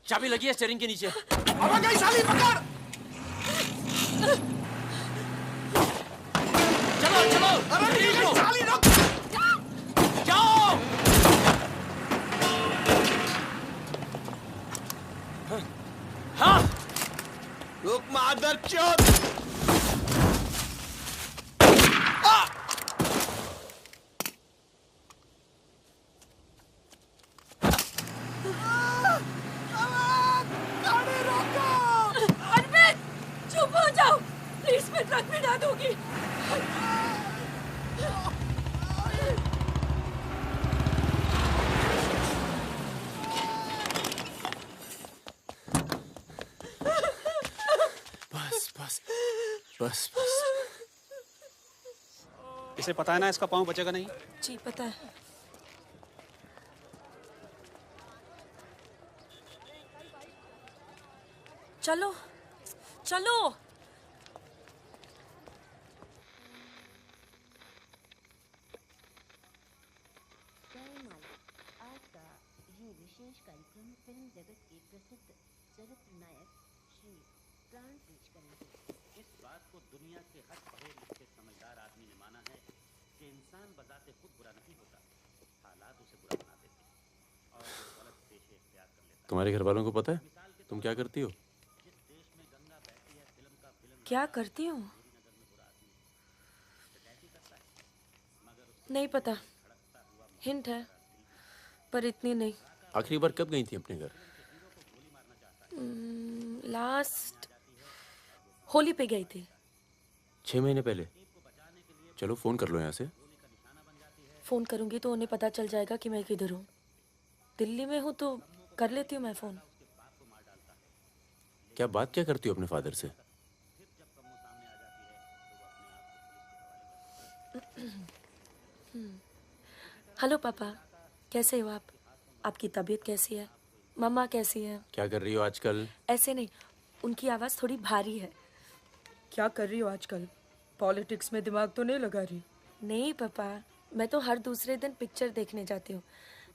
चाबी लगी है स्टीयरिंग के नीचे। अब गई साली, पकड़। चलो चलो। अरे गई साली, रुक। जाओ। हाँ। रुक मादरचोद। बस बस बस बस। इसे पता है ना इसका पाँव बचेगा नहीं। जी पता है। चलो चलो। आज का ये विशेष कार्यक्रम फिल्म जगत के प्रसिद्ध चरित्र नायक श्री प्राण पेश करेंगे। इस बात को दुनिया के हर पढ़े लिखे समझदार आदमी ने माना है कि इंसान बजाते खुद बुरा नहीं होता, हालात उसे बुरा बना देते हैं और वो गलत पेशे इख्तियार कर लेता है। तुम्हारे घर वालों को पता है तुम क्या करती हो? क्या करती हूँ? नहीं पता, हिंट है पर इतनी नहीं। आखिरी बार कब गई थी अपने घर? लास्ट होली पे गई थी। 6 महीने पहले। चलो फोन कर लो यहाँ से। फोन करूंगी तो उन्हें पता चल जाएगा कि मैं किधर हूँ। दिल्ली में हूँ तो कर लेती हूँ मैं फोन। क्या बात क्या करती हो अपने फादर से? हेलो पापा, कैसे हो आप? आपकी तबीयत कैसी है? मम्मा कैसी है? क्या कर रही हो आजकल? ऐसे नहीं, उनकी आवाज़ थोड़ी भारी है। क्या कर रही हो आजकल? पॉलिटिक्स में दिमाग तो नहीं लगा रही? नहीं पापा, मैं तो हर दूसरे दिन पिक्चर देखने जाती हूँ।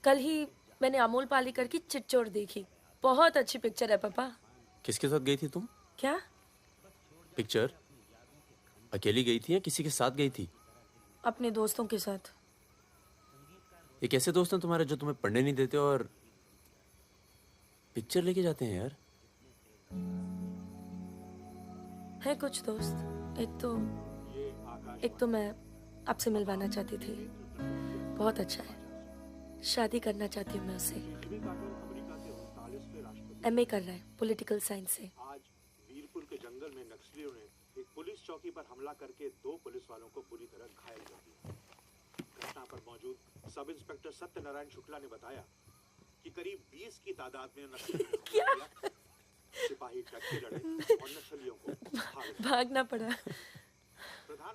कल ही मैंने अमोल पालेकर की चिट्चोर देखी। बहुत अच्छी पिक्चर है पापा। किसके साथ गई थी तुम? क्या? पिक्चर अकेली गई थी या किसी के साथ गई थी? अपने दोस्तों के साथ। ये कैसे दोस्त हैं तुम्हारे जो तुम्हें पढ़ने नहीं देते और पिक्चर लेके जाते हैं यार? है कुछ दोस्त। एक तो मैं आपसे मिलवाना चाहती थी। बहुत अच्छा है। शादी करना चाहती हूँ मैं उससे। MA कर रहा है पॉलिटिकल साइंस से। आज वीरपुर के जंगल में नक्सलियों ने एक पुलिस चौकी पर हमला करके 2 पुलिस वालों को बुरी तरह घायल कर दिया। घटना पर मौजूद सब इंस्पेक्टर सत्यनारायण शुक्ला ने बताया कि करीब 20 की तादाद में नक्सलियों सिपाही टक्के लड़े और नक्सलियों को भागना पड़ा।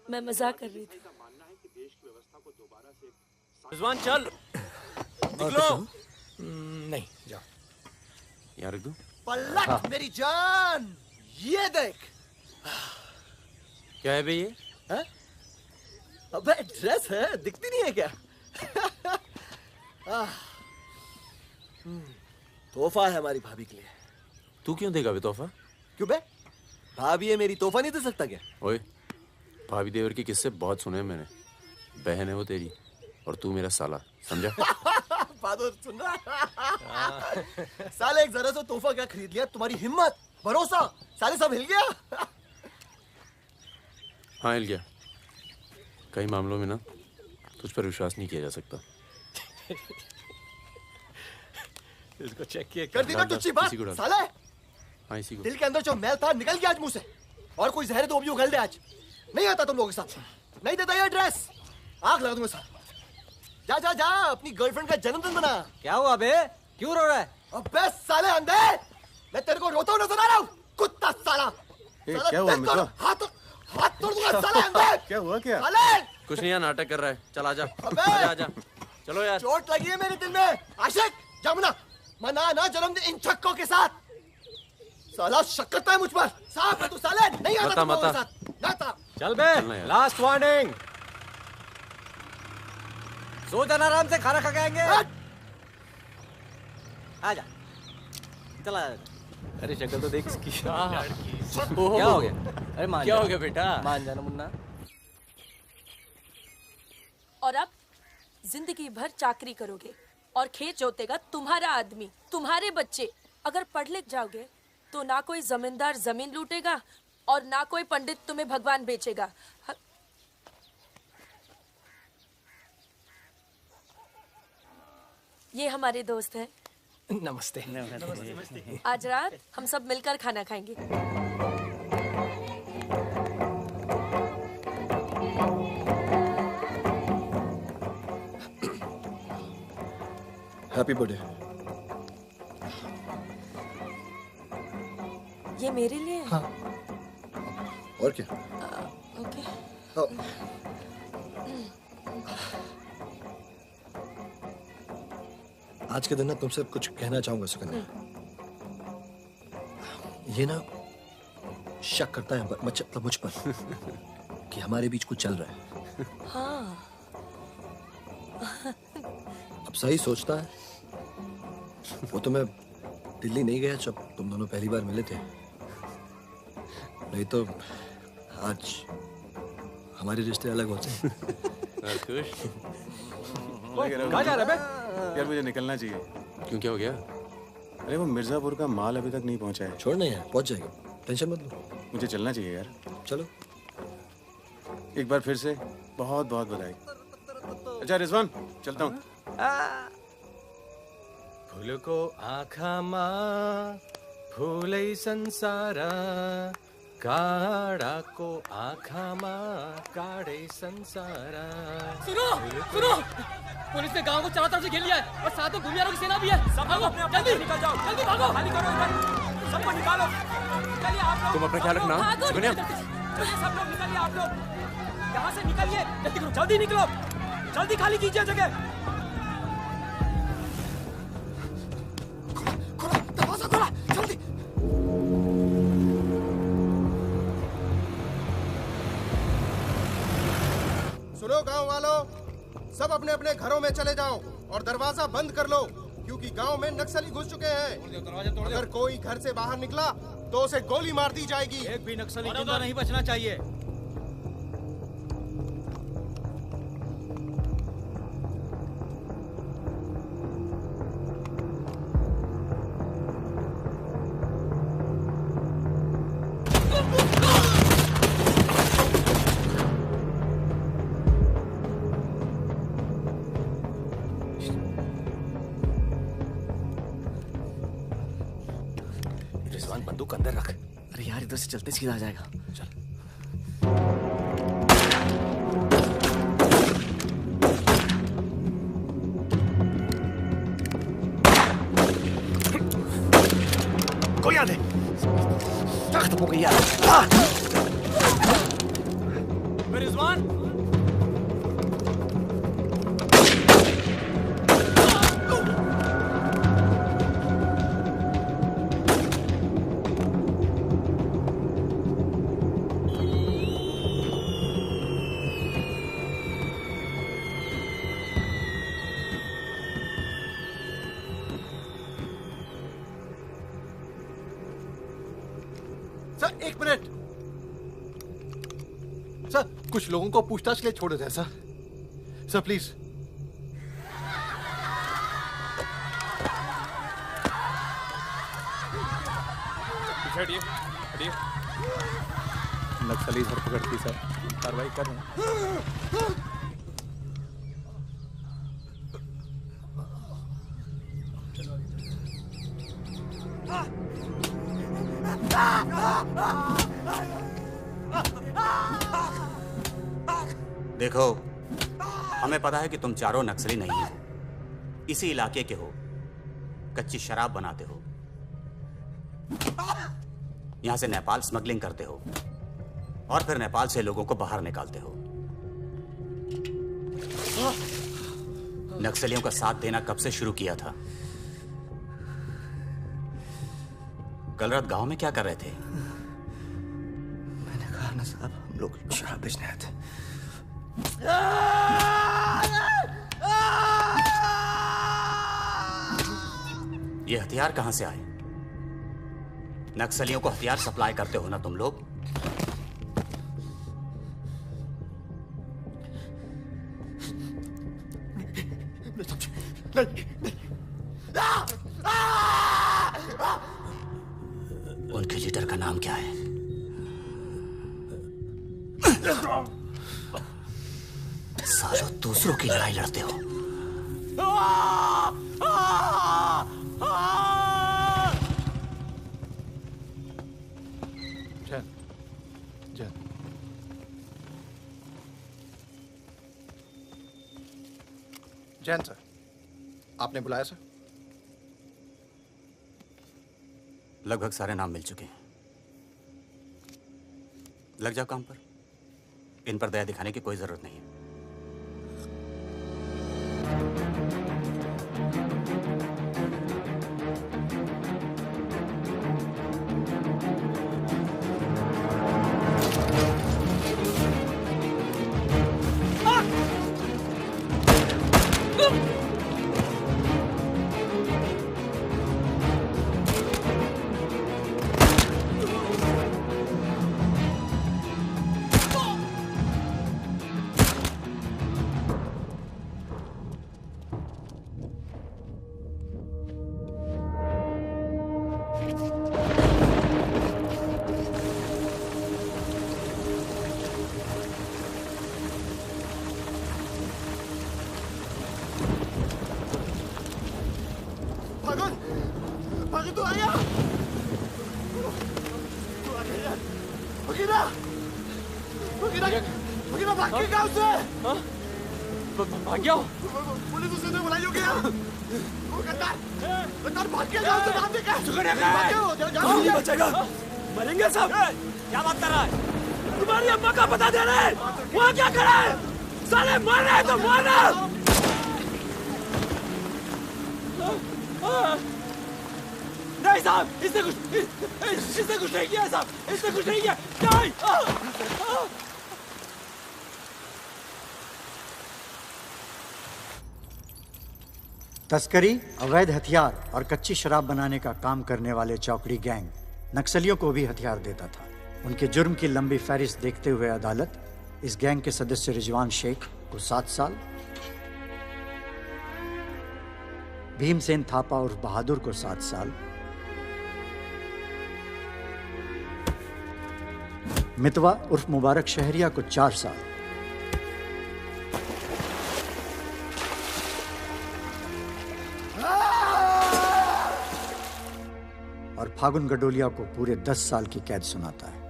मैं मजाक कर रही थी। मानना है कि देश की व्यवस्था को दोबारा से रिजवान चल निकलो। नहीं जाओ। यहाँ रख दो। पलट मेरी जान, ये देख। क्या है बे ये? है? अबे ड्रेस है, दिखती नहीं है क्या? तोहफा है हमारी भाभी के लिए। तू क्यों देगा बे तोहफा? क्यों बे? भाभी है मेरी, तोहफा नहीं दे सकता क्या? ओए, भाभी देवर के किस्से बहुत सुने हैं मैंने। बहन है वो तेरी और तू मेरा साला, समझा? बहादुर सुन रहा? साले एक जरा सा तोहफा क्या खरीद लिया? तुम्हारी हिम्मत, भरोसा, साले सब हिल गया। हाँ हिल गया। कई मामलों में ना तुझ पर विश्वास नहीं किया जा सकता। इसको चेक किया कर दी ना टुच्ची बात साले। हाँ इसी को। दिल के अंदर जो मैल था निकल गया आज मुंह से। और कोई जहर तो भी उगल दे आज। नहीं आता तुम लोगों के साथ। नहीं देता ये ड्रेस, आग लगा दूंगा साथ। जा जा जा अपनी गर्लफ्रेंड का जन्मदिन मना। क्या हुआ बे? क्यों रो रहा है? अबे साले अंधे, मैं तेरे को रोता हुआ नजर आ रहा हूँ। कुत्ता साला। क्या हुआ मित्रा? हाथ तोड़ दूंगा साले अंधे। क्या हुआ क्या? साले कुछ नहीं यार, नाटक कर रहा है। चल आजा। अबे आजा। चलो यार। चोट लगी है मेरे दिल में। आशिक जामुना मना ना जन्मदिन इन छक्कों के साथ। साला शक करता है मुझ पर। साहब है तू साले, नहीं आता तुम लोगों के साथ। नाता। चल बे, लास्ट वार्निंग। सो जाना आराम से, खाना खा के आएंगे। आजा चला। अरे शक्ल तो देख इसकी। क्या हो गया? अरे मान क्या हो गया बेटा? मान जाना मुन्ना। और अब जिंदगी भर चाकरी करोगे और खेत जोतेगा तुम्हारा आदमी, तुम्हारे बच्चे। अगर पढ़ लिख जाओगे तो ना कोई जमींदार जमीन लूटेगा और ना कोई पंडित तुम्हें भगवान बेचेगा। ये हमारे दोस्त हैं। नमस्ते। आज रात हम सब मिलकर खाना खाएंगे। Happy birthday. ये मेरे लिए है? हाँ। और क्या? ओके। आज के दिन ना तुमसे कुछ कहना चाहूंगा सुकन्या। ये ना शक करता है मतलब मुझ पर कि हमारे बीच कुछ चल रहा है। हाँ। अब सही सोचता है। वो तो मैं दिल्ली नहीं गया जब तुम दोनों पहली बार मिले थे, नहीं तो आज हमारे रिश्ते अलग होते। खुश कहाँ जा रहा है बे? यार मुझे निकलना चाहिए। क्यों, क्या हो गया? अरे वो मिर्जापुर का माल अभी तक नहीं पहुंचा है। छोड़ना यार, पहुंच जाएगा, टेंशन मत लो। मुझे चलना चाहिए यार। चलो। एक बार फिर से बहुत बहुत बधाई। अच्छा रिजवान, चलता हूँ। फूलको आँखामा फुलै संसार, काडाको आँखामा काडै संसार। सुनो सुनो, पुलिस ने गांव को चारों तरफ से घेर लिया है और साथ में भूमियारों की सेना भी है। सब भागो, जल्दी निकल जाओ, जल्दी भागो, खाली करो इधर, सबको निकालो। चलिए आप लोग, तुम अपना ख्याल रखना। चलिए सब लोग निकलिए, आप लोग यहाँ से निकलिए, जल्दी करो, जल्दी निकलो, जल्दी खाली कीजिए जगह। दरवाजा खोला, जल्दी। सुनो गांव वालों, सब अपने अपने घरों में चले जाओ और दरवाजा बंद कर लो, क्योंकि गांव में नक्सली घुस चुके हैं। अगर कोई घर से बाहर निकला तो उसे गोली मार दी जाएगी। एक भी नक्सली जिंदा नहीं बचना चाहिए। रिजवान बंदूक अंदर रख। अरे यार इधर से चलते सीधा आ जाएगा। चल। कोई आ दे। खत्म हो गई यार। रिजवान, सर एक मिनट। सर कुछ लोगों को पूछताछ के लिए छोड़ देते हैं सर। Sir please. हटिए हटिए। नक्सली धरपकड़ की सर, कार्रवाई कर रहे हैं। देखो, हमें पता है कि तुम चारों नक्सली नहीं हो, इसी इलाके के हो, कच्ची शराब बनाते हो, यहां से नेपाल स्मगलिंग करते हो और फिर नेपाल से लोगों को बाहर निकालते हो। नक्सलियों का साथ देना कब से शुरू किया था? कल रात गांव में क्या कर रहे थे? मैंने कहा ना साहब, हम लोग शराब बेचने आए थे। ये हथियार कहां से आए? नक्सलियों को हथियार सप्लाई करते हो ना तुम लोग? उनके लीडर का नाम क्या है? सालों दूसरों की लड़ाई लड़ते हो। जैन सर, आपने बुलाया सर? लगभग सारे नाम मिल चुके हैं। लग जाओ काम पर। इन पर दया दिखाने की कोई जरूरत नहीं है। मरेंगे सब। क्या बात कर रहा है? तुम्हारी अम्मा का पता दे रहे हैं। वहाँ क्या कर रहा है? साले मर रहे हैं तो मारना। नहीं साहब, इसने कुछ नहीं किया साहब, इसने कुछ नहीं किया। नहीं। तस्करी, अवैध हथियार और कच्ची शराब बनाने का काम करने वाले चौकड़ी गैंग नक्सलियों को भी हथियार देता था। उनके जुर्म की लंबी फहरिस्त देखते हुए अदालत इस गैंग के सदस्य रिजवान शेख को 7 साल, भीमसेन थापा उर्फ बहादुर को 7 साल, मितवा उर्फ मुबारक शहरिया को 4 साल, और फागुन गडोलिया को पूरे 10 साल की कैद सुनाता है।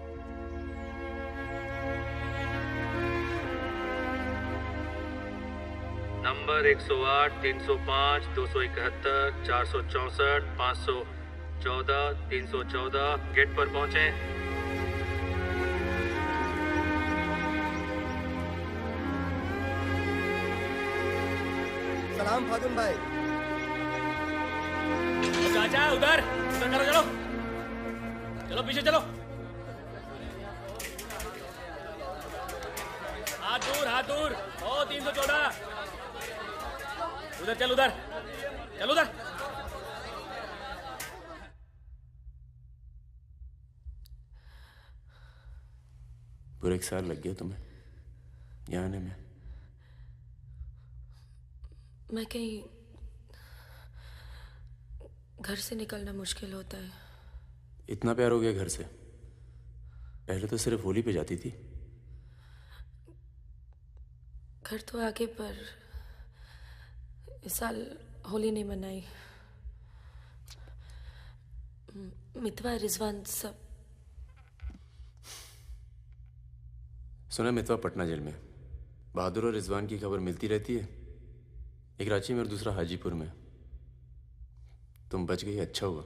नंबर 108, 305, 271, 464, 514, 314 गेट पर पहुंचे। सलाम फागुन भाई। चाचा उधर करो, चलो चलो पीछे चलो। हाथ दूर। ओ 314 उधर चल, उधर। पूरे 1 साल लग गया तुम्हें यहाँ आने में? मैं कहीं घर से निकलना मुश्किल होता है। इतना प्यार हो गया घर से? पहले तो सिर्फ होली पे जाती थी। घर तो आगे, पर इस साल होली नहीं मनाई। मितवा, रिजवान सब। सुना मितवा पटना जेल में। बहादुर और रिजवान की खबर मिलती रहती है, एक रांची में और दूसरा हाजीपुर में। तुम बच गई, अच्छा हुआ।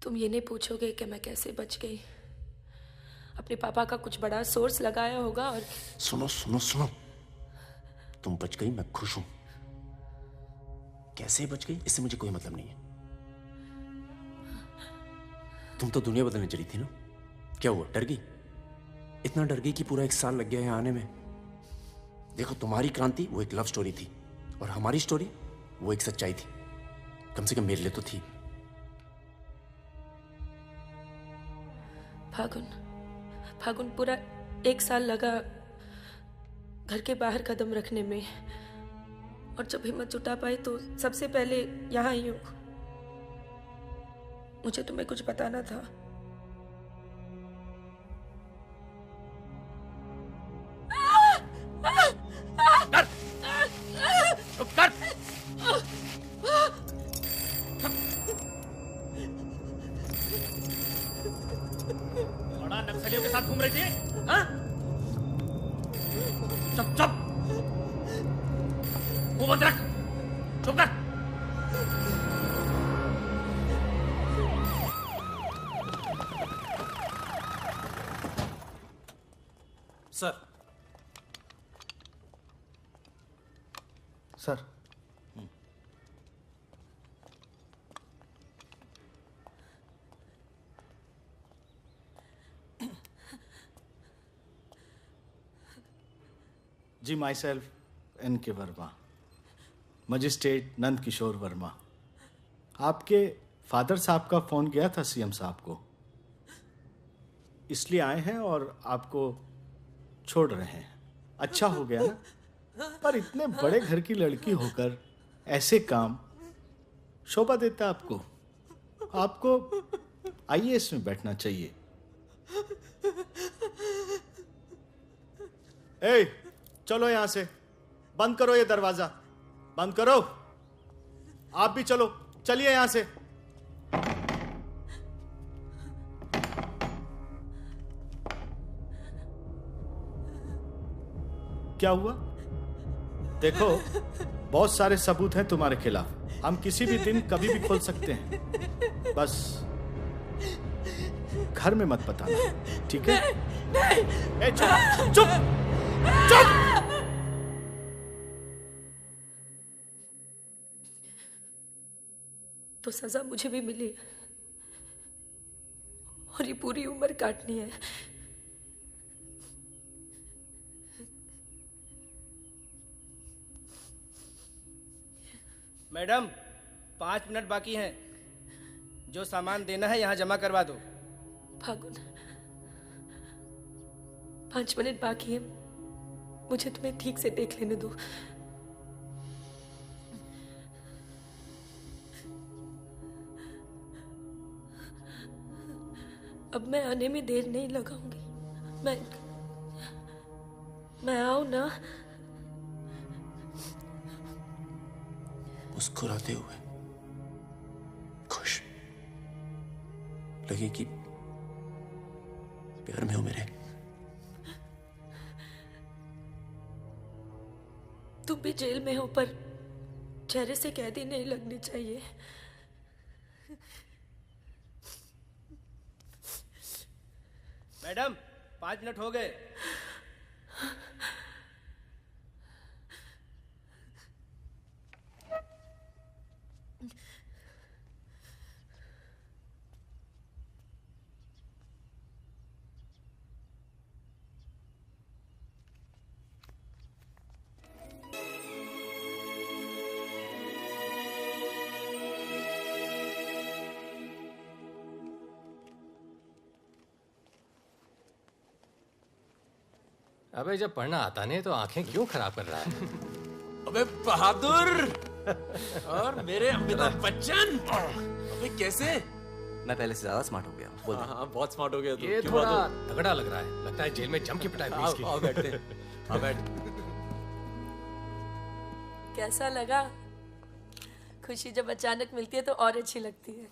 तुम ये नहीं पूछोगे कि मैं कैसे बच गई? अपने पापा का कुछ बड़ा सोर्स लगाया होगा और सुनो, तुम बच गई, मैं खुश हूं। कैसे बच गई इससे मुझे कोई मतलब नहीं है। तुम तो दुनिया बदलने चली थी ना, क्या हुआ? डर गई? इतना डर गई कि पूरा 1 साल लग गया है आने में। देखो, तुम्हारी क्रांति वो एक लव स्टोरी थी और हमारी स्टोरी वो एक सच्चाई थी। कम से कम मेरे लिए तो थी। फागुन पूरा 1 साल लगा घर के बाहर कदम रखने में, और जब हिम्मत जुटा पाई तो सबसे पहले यहाँ आई हूँ। मुझे तुम्हें कुछ बताना था। कर। बड़ा नक्सलियों के साथ घूम रही थी। हाँ? चुप चुप, मुंह बंद रख, चुप कर। सर। सर। जी, myself N K Verma, magistrate Nand Kishore Verma. आपके फादर साहब का फ़ोन गया था सीएम साहब को, इसलिए आए हैं और आपको छोड़ रहे हैं। अच्छा हो गया ना, पर इतने बड़े घर की लड़की होकर ऐसे काम शोभा देता आपको। आपको आईएएस में बैठना चाहिए। ए, चलो यहां से, बंद करो ये दरवाजा, बंद करो। आप भी चलो, चलिए यहां से। क्या हुआ? देखो, बहुत सारे सबूत हैं तुम्हारे खिलाफ। हम किसी भी दिन कभी भी खोल सकते हैं। बस घर में मत बताना, ठीक है? ए, चुप चुप चुप। तो सजा मुझे भी मिली है और ये पूरी उम्र काटनी है। मैडम, 5 मिनट बाकी हैं। जो सामान देना है यहाँ जमा करवा दो। फागुन, 5 मिनट बाकी है, मुझे तुम्हें ठीक से देख लेने दो। अब मैं आने में देर नहीं लगाऊंगी। मैं आऊं ना? मुस्कुराते हुए, खुश, लगे कि प्यार में हो मेरे। तुम भी जेल में हो, पर चेहरे से कैदी नहीं लगनी चाहिए। मैडम, 5 मिनट हो गए। अबे जब पढ़ना आता नहीं तो आंखें क्यों खराब कर रहा है? अबे बहादुर और मेरे अमिताभ बच्चन, अबे कैसे? मैं पहले से ज्यादा स्मार्ट हो गया। बोल दे। हाँ, बहुत स्मार्ट हो गया तू। ये थोड़ा तगड़ा लग रहा है। लगता है जेल में जम की पिटाई हुई इसकी। आओ बैठते हैं। आओ बैठ। कैसा लगा? खुशी जब अचानक मिलती है तो और अच्छी लगती है।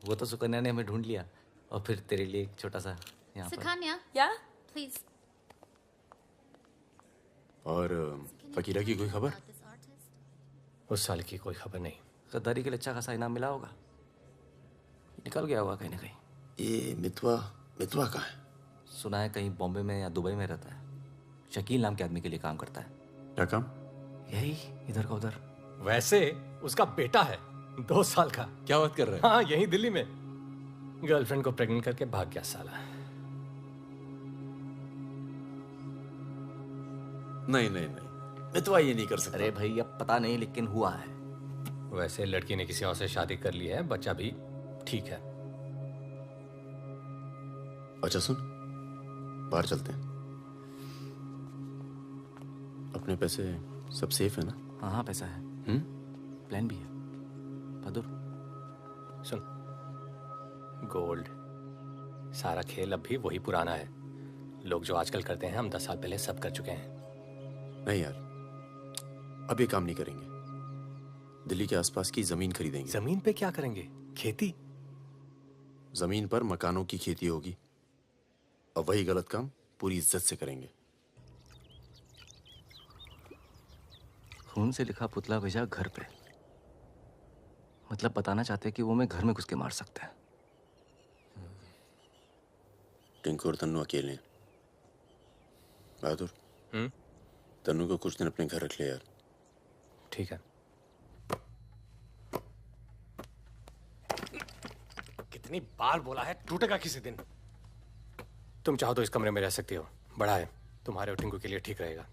वो तो सुकन्या ने हमें ढूंढ लिया और फिर तेरे लिए एक छोटा सा यहाँ पर। सुकन्या, या प्लीज। और फकीरा की कोई खबर? उस साल की कोई खबर नहीं। गद्दारी के लिए अच्छा खासा इनाम मिला होगा, निकल गया होगा कहीं ना कहीं। ये मितवा कहाँ है? सुना है कहीं बॉम्बे में या दुबई में रहता है। शकील नाम के आदमी के लिए काम करता है। क्या काम? यही इधर का उधर। वैसे उसका बेटा है 2 साल का। क्या बात कर रहा है? हाँ, यही दिल्ली में गर्लफ्रेंड को प्रेग्नेंट करके भाग गया साला। नहीं, मितवा ये नहीं कर सकता। अरे भाई, अब पता नहीं लेकिन हुआ है। वैसे लड़की ने किसी और से शादी कर ली है, बच्चा भी ठीक है। अच्छा सुन, बाहर चलते हैं। अपने पैसे सब सेफ है ना? हाँ हाँ, पैसा है। प्लान भी है। बहादुर सुन, गोल्ड सारा खेल अब भी वही पुराना है। लोग जो आजकल करते हैं हम 10 साल पहले सब कर चुके हैं। नहीं यार, अब ये काम नहीं करेंगे। दिल्ली के आसपास की जमीन खरीदेंगे। जमीन पे क्या करेंगे? खेती? जमीन पर मकानों की खेती होगी। और वही गलत काम पूरी इज्जत से करेंगे। खून से लिखा पुतला भेजा घर पे, मतलब बताना चाहते कि वो मैं घर में घुस के मार सकते हैं। टिंकू और तन्नू अकेले हैं। बहादुर, तन्नू को कुछ दिन अपने घर रख ले यार। ठीक है। कितनी बार बोला है, टूटेगा किसी दिन। तुम चाहो तो इस कमरे में रह सकती हो, बड़ा है, तुम्हारे और टिंकू के लिए ठीक रहेगा।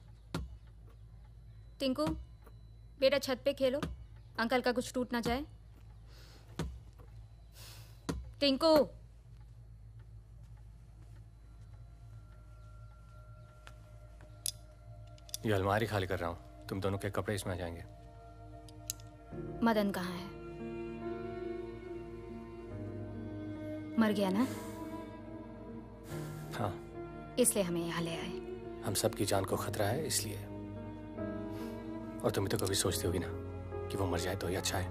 टिंकू बेटा छत पे खेलो, अंकल का कुछ टूट ना जाए। टिंकू ये अलमारी खाली कर रहा हूँ, तुम दोनों के कपड़े इसमें आ जाएंगे। मदन कहाँ है? मर गया ना? हाँ, इसलिए हमें यहाँ ले आए। हम सबकी जान को खतरा है इसलिए। और तुम तो कभी सोचती होगी ना कि वो मर जाए तो ही अच्छा है।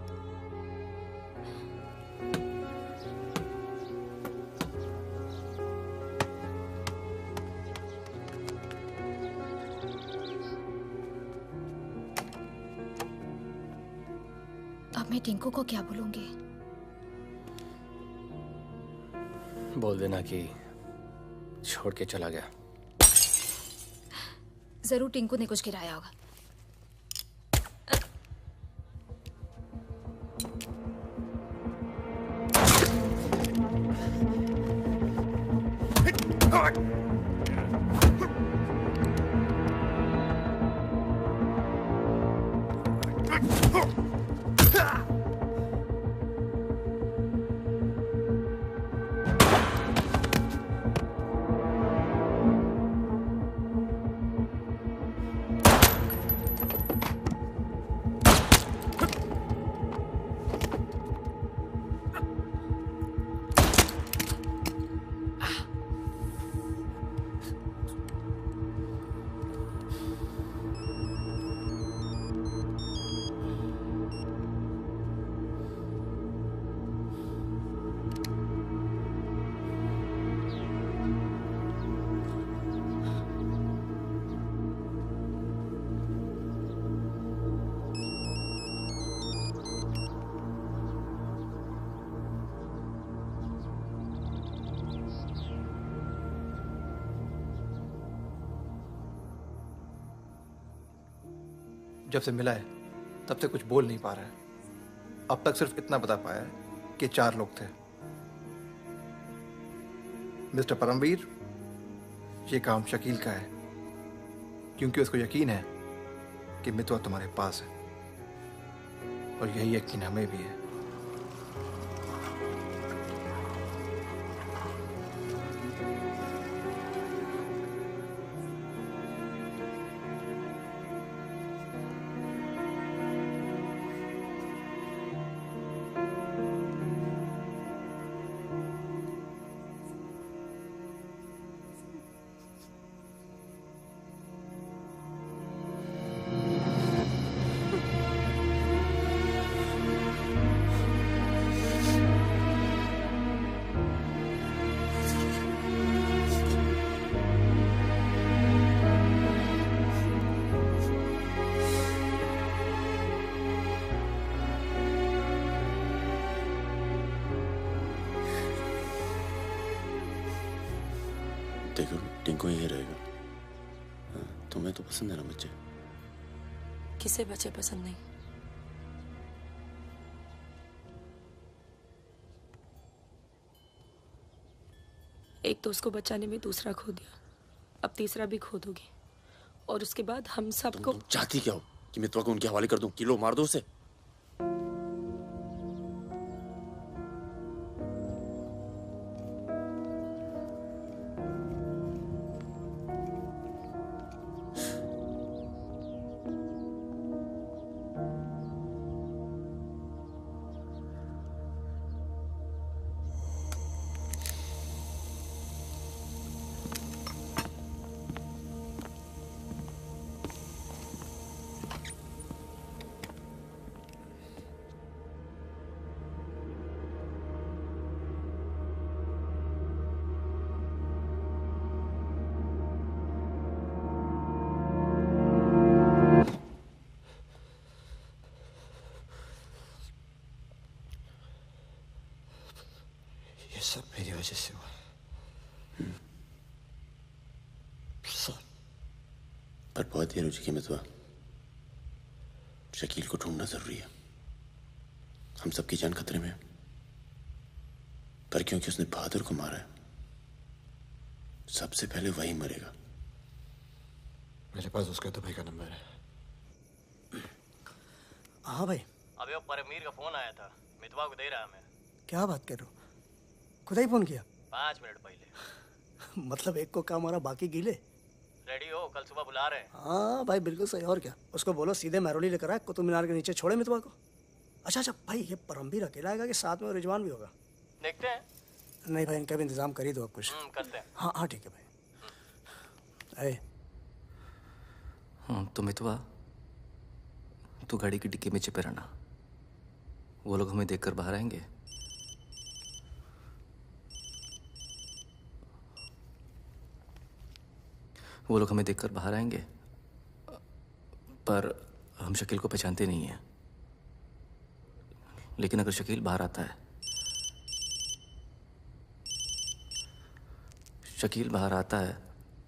अब मैं टिंकू को क्या बोलूंगी? बोल देना कि छोड़ के चला गया। जरूर टिंकू ने कुछ गिराया होगा। जब से मिला है तब से कुछ बोल नहीं पा रहा है। अब तक सिर्फ इतना बता पाया है कि 4 लोग थे। मिस्टर परमवीर, ये काम शकील का है, क्योंकि उसको यकीन है कि मितवा तुम्हारे पास है, और यही यकीन हमें भी है। देखो, टिंकू यही रहेगा। तुम्हें तो पसंद है ना बच्चे? किसे बच्चे पसंद नहीं? एक तो उसको बचाने में दूसरा खो दिया, अब तीसरा भी खो दोगे, और उसके बाद हम सबको। तुम चाहती क्या हो कि मितवा को उनके हवाले कर दूं? किलो मार दो उसे। सब मेरी वजह से हुआ। सब। पर बहुत देर हो चुकी मितवा। शकील को ढूंढना जरूरी है। हम सबकी जान खतरे में है। पर क्योंकि उसने बहादुर को मारा है, सबसे पहले वही मरेगा। मेरे पास उसका दुबई का नंबर है। हाँ भाई। अबे वो परमीर का फोन आया था, मितवा को दे रहा मैं। क्या बात कर रहे हो? खुदा ही फोन किया? 5 मिनट पहले। मतलब एक को काम हो रहा, बाकी गीले। रेडी हो, कल सुबह बुला रहे हैं। हाँ भाई बिल्कुल सही। और क्या, उसको बोलो सीधे महरौली लेकर आए, कुतुब मीनार के नीचे छोड़े मितवा को। अच्छा भाई, ये परमवीर अकेला आएगा कि साथ में रिजवान भी होगा? देखते हैं। नहीं भाई, इनका भी इंतजाम कर ही दो आप कुछ। करते हैं। हाँ हाँ ठीक है भाई। तो मितवा, तू गाड़ी की डिक्की में छिपे रहना। वो लोग हमें देखकर बाहर आएंगे। वो लोग हमें देखकर बाहर आएंगे, पर हम शकील को पहचानते नहीं हैं। लेकिन अगर शकील बाहर आता है, शकील बाहर आता है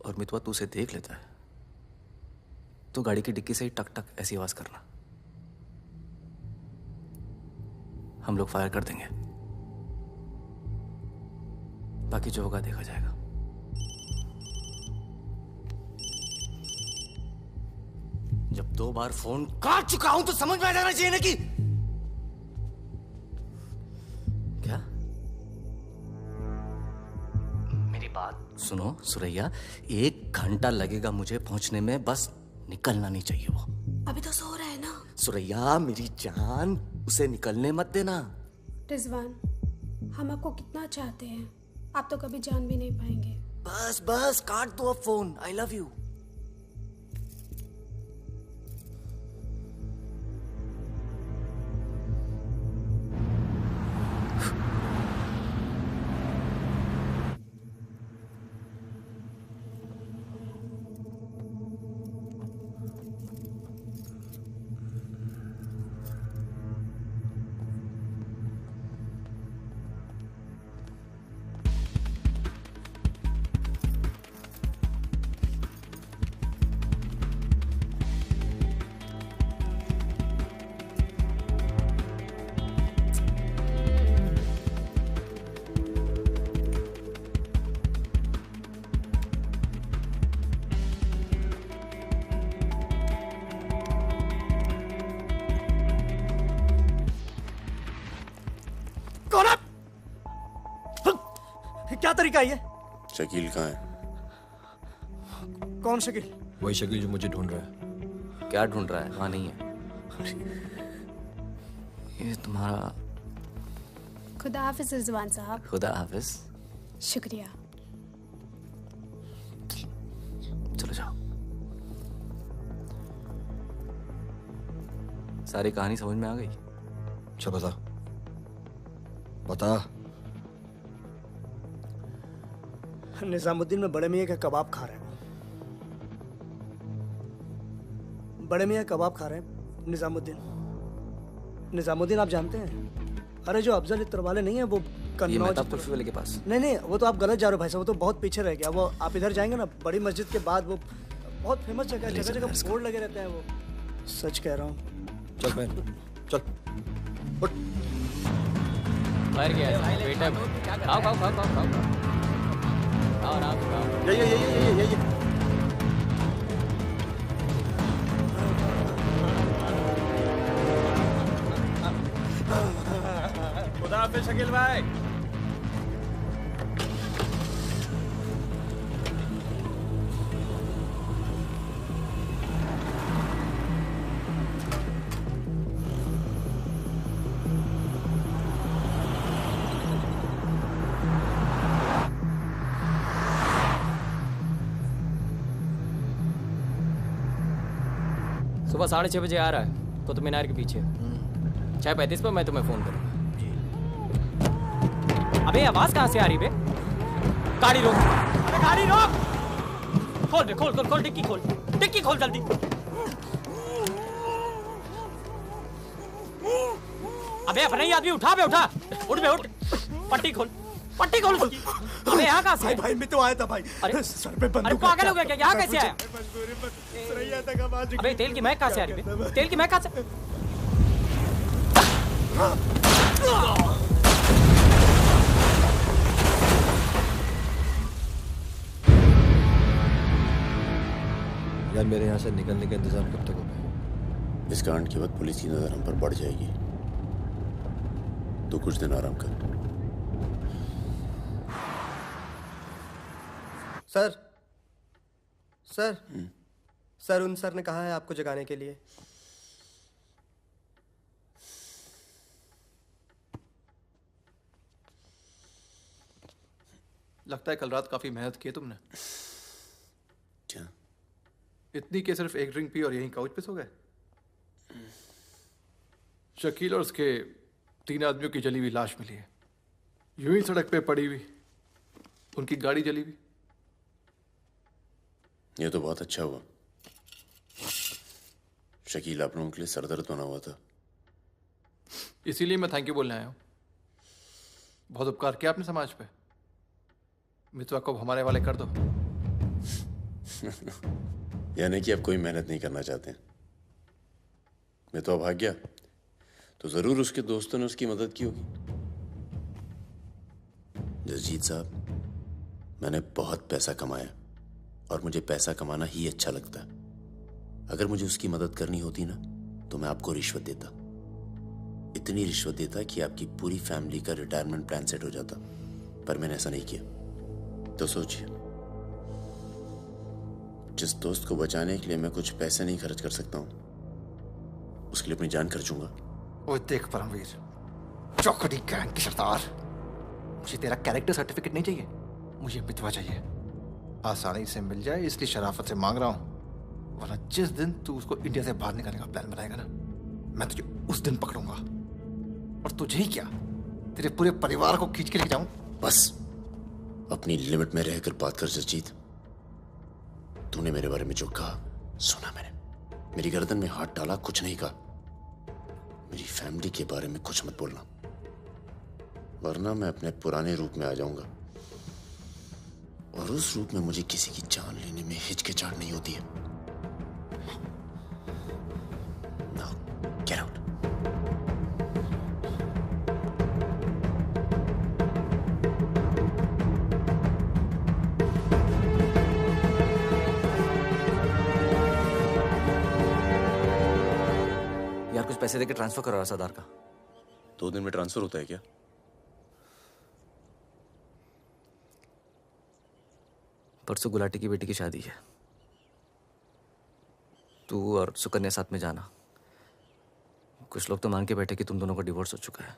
और मितवा तू उसे देख लेता है, तो गाड़ी की डिक्की से ही टक टक ऐसी आवाज करना। हम लोग फायर कर देंगे, बाकी जो होगा देखा जाएगा। जब 2 बार फोन काट चुका हूं तो समझ में आ जाना चाहिए ना कि क्या। मेरी बात सुनो सुरैया, 1 घंटा लगेगा मुझे पहुंचने में, बस निकलना नहीं चाहिए वो। अभी तो सो रहा है ना। सुरैया मेरी जान, उसे निकलने मत देना। रिजवान, हम आपको कितना चाहते हैं, आप तो कभी जान भी नहीं पाएंगे। बस बस काट दो अब फोन। I love you. क्या तरीका है ये? शकील कहाँ है? कौन शकील? वही शकील जो मुझे ढूंढ रहा है। क्या ढूंढ रहा है? वहां नहीं है। ये तुम्हारा। खुदा हाफिज रिजवान साहब। खुदा हाफिज। शुक्रिया। चलो जाओ। सारी कहानी समझ में आ गई? अच्छा बता बता। निजामुद्दीन में बड़े मियाँ का कबाब खा रहे हैं। बड़े मियाँ कबाब खा रहे हैं। निजामुद्दीन आप जानते हैं? अरे जो अफजल इत्र वाले नहीं है वो कन्नौज वाले के पास। नहीं, वो तो आप गलत जा रहे हो भाई साहब, वो तो बहुत पीछे रह गया। वो आप इधर जाएंगे ना, बड़ी मस्जिद के बाद वो बहुत फेमस जगह है, जगह जगह बोर्ड लगे रहते हैं। वो सच कह रहा हूँ। चल बहन चल। मर गया बेटा। खाओ खाओ खाओ खाओ खाओ। आओ आराम से खाओ। ये खुदा हाफिज शकील भाई। सुबह 6:30 बजे आ रहा है कुतुब मीनार के पीछे। 6:35 पर मैं तुम्हें फोन करूंगा। अबे आवाज कहाँ से आ रही बे? गाड़ी रोक। अबे गाड़ी रोक। खोल बे, खोल खोल खोल, डिक्की खोल, डिक्की खोल जल्दी। अबे अपना ही आदमी उठा बे, उठा। उठ बे उठ। पट्टी खोल, पट्टी खोल उसकी। अबे यहाँ कहाँ से भाई भाई मैं तो आया था भाई। अरे सर पे बंदूक। अरे पागल हो गया क्या? यहाँ कैसे आया? सरैया तक आवाज। अबे तेल की महक कहाँ से आ रही है? तेल की महक कहाँ से? यार मेरे यहाँ से निकलने का इंतजाम कब तक होगा? इस कांड के बाद पुलिस की नजर हम पर बढ़ जाएगी, तो कुछ दिन आराम कर। सर सर सर उन सर ने कहा है आपको जगाने के लिए। लगता है कल रात काफी मेहनत की है तुमने। क्या? इतनी कि सिर्फ एक ड्रिंक पी और यहीं काउच पे सो गए? शकील और उसके 3 आदमियों की जली हुई लाश मिली है, यूं ही सड़क पे पड़ी हुई, उनकी गाड़ी जली हुई। ये तो बहुत अच्छा हुआ। शकील आप लोगों के लिए सरदर्द बना हुआ था। इसीलिए मैं थैंक यू बोलने आया हूँ। बहुत उपकार किया आपने समाज पे। मितवा को हमारे वाले कर दो। यानी कि आप कोई मेहनत नहीं करना चाहते। मैं तो भाग गया तो जरूर उसके दोस्तों ने उसकी मदद की होगी। जसजीत साहब, मैंने बहुत पैसा कमाया और मुझे पैसा कमाना ही अच्छा लगता है। अगर मुझे उसकी मदद करनी होती ना तो मैं आपको रिश्वत देता, इतनी रिश्वत देता कि आपकी पूरी फैमिली का रिटायरमेंट प्लान सेट हो जाता, पर मैंने ऐसा नहीं किया। तो सोचिए, जिस दोस्त को बचाने के लिए मैं कुछ पैसे नहीं खर्च कर सकता हूं, उसके लिए अपनी जान खर्चूंगा। ओए देख परमवीर, चौकड़ी गैंग की सरदार, मुझे तेरा कैरेक्टर सर्टिफिकेट नहीं चाहिए, मुझे मितवा चाहिए। आसानी से मिल जाए इसलिए शराफत से मांग रहा हूं, वरना जिस दिन तू उसको इंडिया से बाहर निकालने का प्लान बनाएगा ना, मैं तुझे उस दिन पकड़ूंगा। और तुझे ही क्या, तेरे पूरे परिवार को खींच के लेके जाऊं। बस अपनी लिमिट में रहकर बात कर जसजीत। तूने मेरे बारे में जो कहा सुना मैंने, मेरी गर्दन में हाथ डाला, कुछ नहीं कहा। मेरी फैमिली के बारे में कुछ मत बोलना, वरना मैं अपने पुराने रूप में आ जाऊंगा, और उस रूप में मुझे किसी की जान लेने में हिचकिचाहट नहीं होती है। Now, get out. यार कुछ पैसे देके ट्रांसफर करो सरदार का। 2 दिन में ट्रांसफर होता है क्या? परसों गुलाटी की बेटी की शादी है, तू और सुकन्या साथ में जाना। कुछ लोग तो मान के बैठे कि तुम दोनों का डिवोर्स हो चुका है।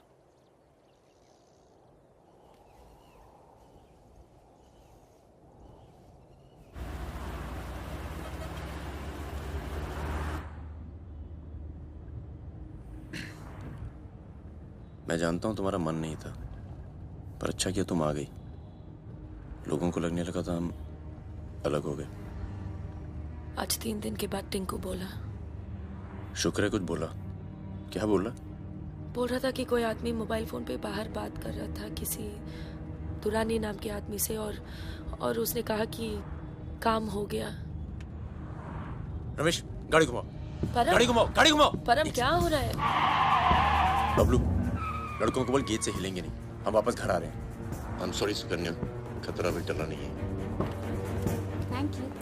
मैं जानता हूं तुम्हारा मन नहीं था, पर अच्छा किया तुम आ गई। लोगों को लगने लगा था हम अलग हो गए। आज 3 दिन के बाद टिंकू बोला। शुक्र है कुछ बोला। क्या बोला? बोल रहा था कि कोई आदमी मोबाइल फोन पे बाहर बात कर रहा था किसी दुरानी नाम के आदमी से, और उसने कहा कि काम हो गया। रमेश गाड़ी घुमाओ, परम, गाड़ी घुमाओ, गाड़ी घुमाओ। परम क्या हो रहा है? बबलू, लड़कों को बोल गेट से हिलेंगे नहीं, हम वापस घर आ रहे हैं। I'm sorry सुकन्या, खतरा भी टला नहीं है। Thank you.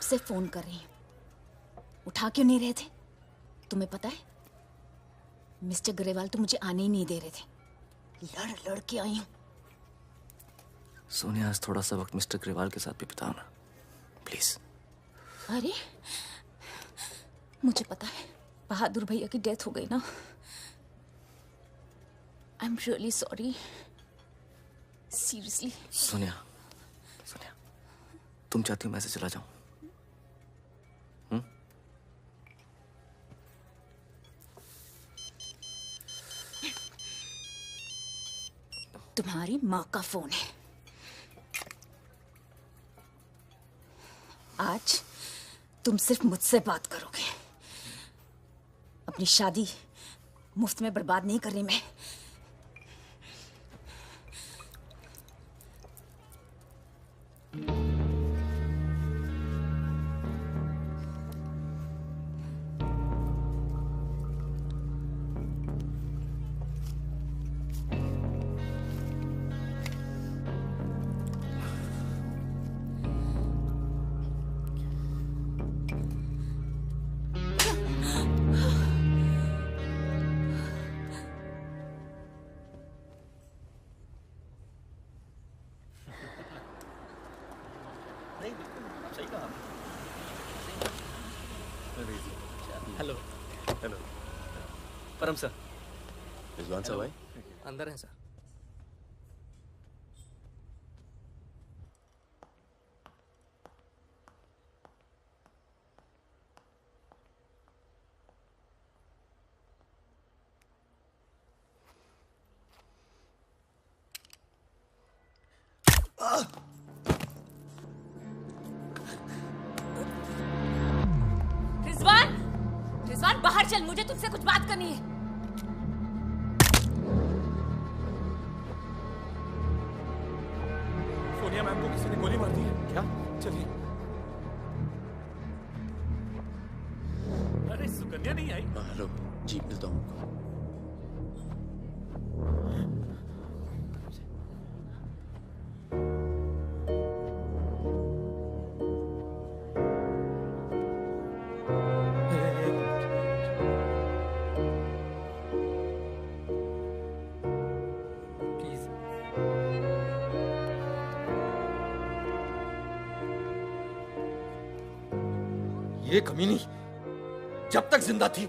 से फोन कर रही हूँ, उठा क्यों नहीं रहे थे? तुम्हें पता है मिस्टर ग्रेवाल तो मुझे आने ही नहीं दे रहे थे। लड़ लड़ के आई हूँ। सोनिया, आज थोड़ा सा वक्त मिस्टर ग्रेवाल के साथ भी बिताओ ना, प्लीज। अरे मुझे पता है बहादुर भैया की डेथ हो गई ना। I am really sorry, seriously. Sonia, Sonia, तुम चाहती हो मैं ऐसे चला जाऊं? तुम्हारी माँ का फोन है। आज तुम सिर्फ मुझसे बात करोगे। अपनी शादी मुफ्त में बर्बाद नहीं करनी मैं। हेलो। हेलो परम सर। रिजवान साहब आए? अंदर है सर। रिजवान, रिजवान बाहर चल, मुझे तुझसे कुछ बात करनी है। सोनिया मैम को किसी ने गोली मार दी है। क्या? चलिए। अरे सुकन्या नहीं आई? हेलो, जीप मिलता हूँ। ये कमीनी जब तक जिंदा थी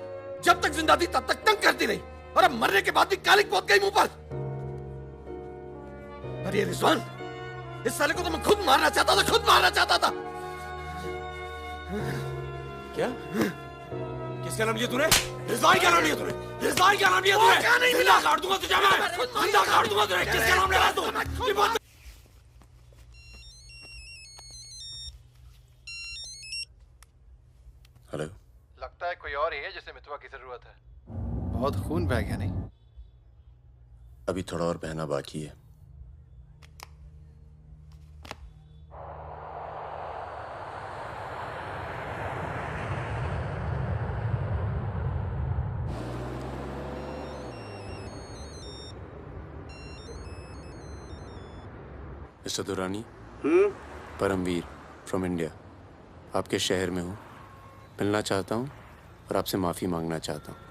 तब तक तंग करती रही, और अब मरने के बाद भी कालिक पहुंच गई मुंह पर। पर ये रिजवान, इस साले को तो मैं खुद मारना चाहता था। क्या? किसका नाम लिया तूने? रिजवान क्या नाम लिया तूने? क्या नहीं मिला? काट दूंगा तुझे मैं। जिंदा काट दूंगा तुझे। किसका नाम ले रहा तू? हेलो। लगता है कोई और ही है जिसे मितवा की जरूरत है। बहुत खून बह गया नहीं? अभी थोड़ा और बहना बाकी है। Mister Durrani, Paramvir from India, आपके शहर में हूँ, मिलना चाहता हूँ और आपसे माफ़ी मांगना चाहता हूँ।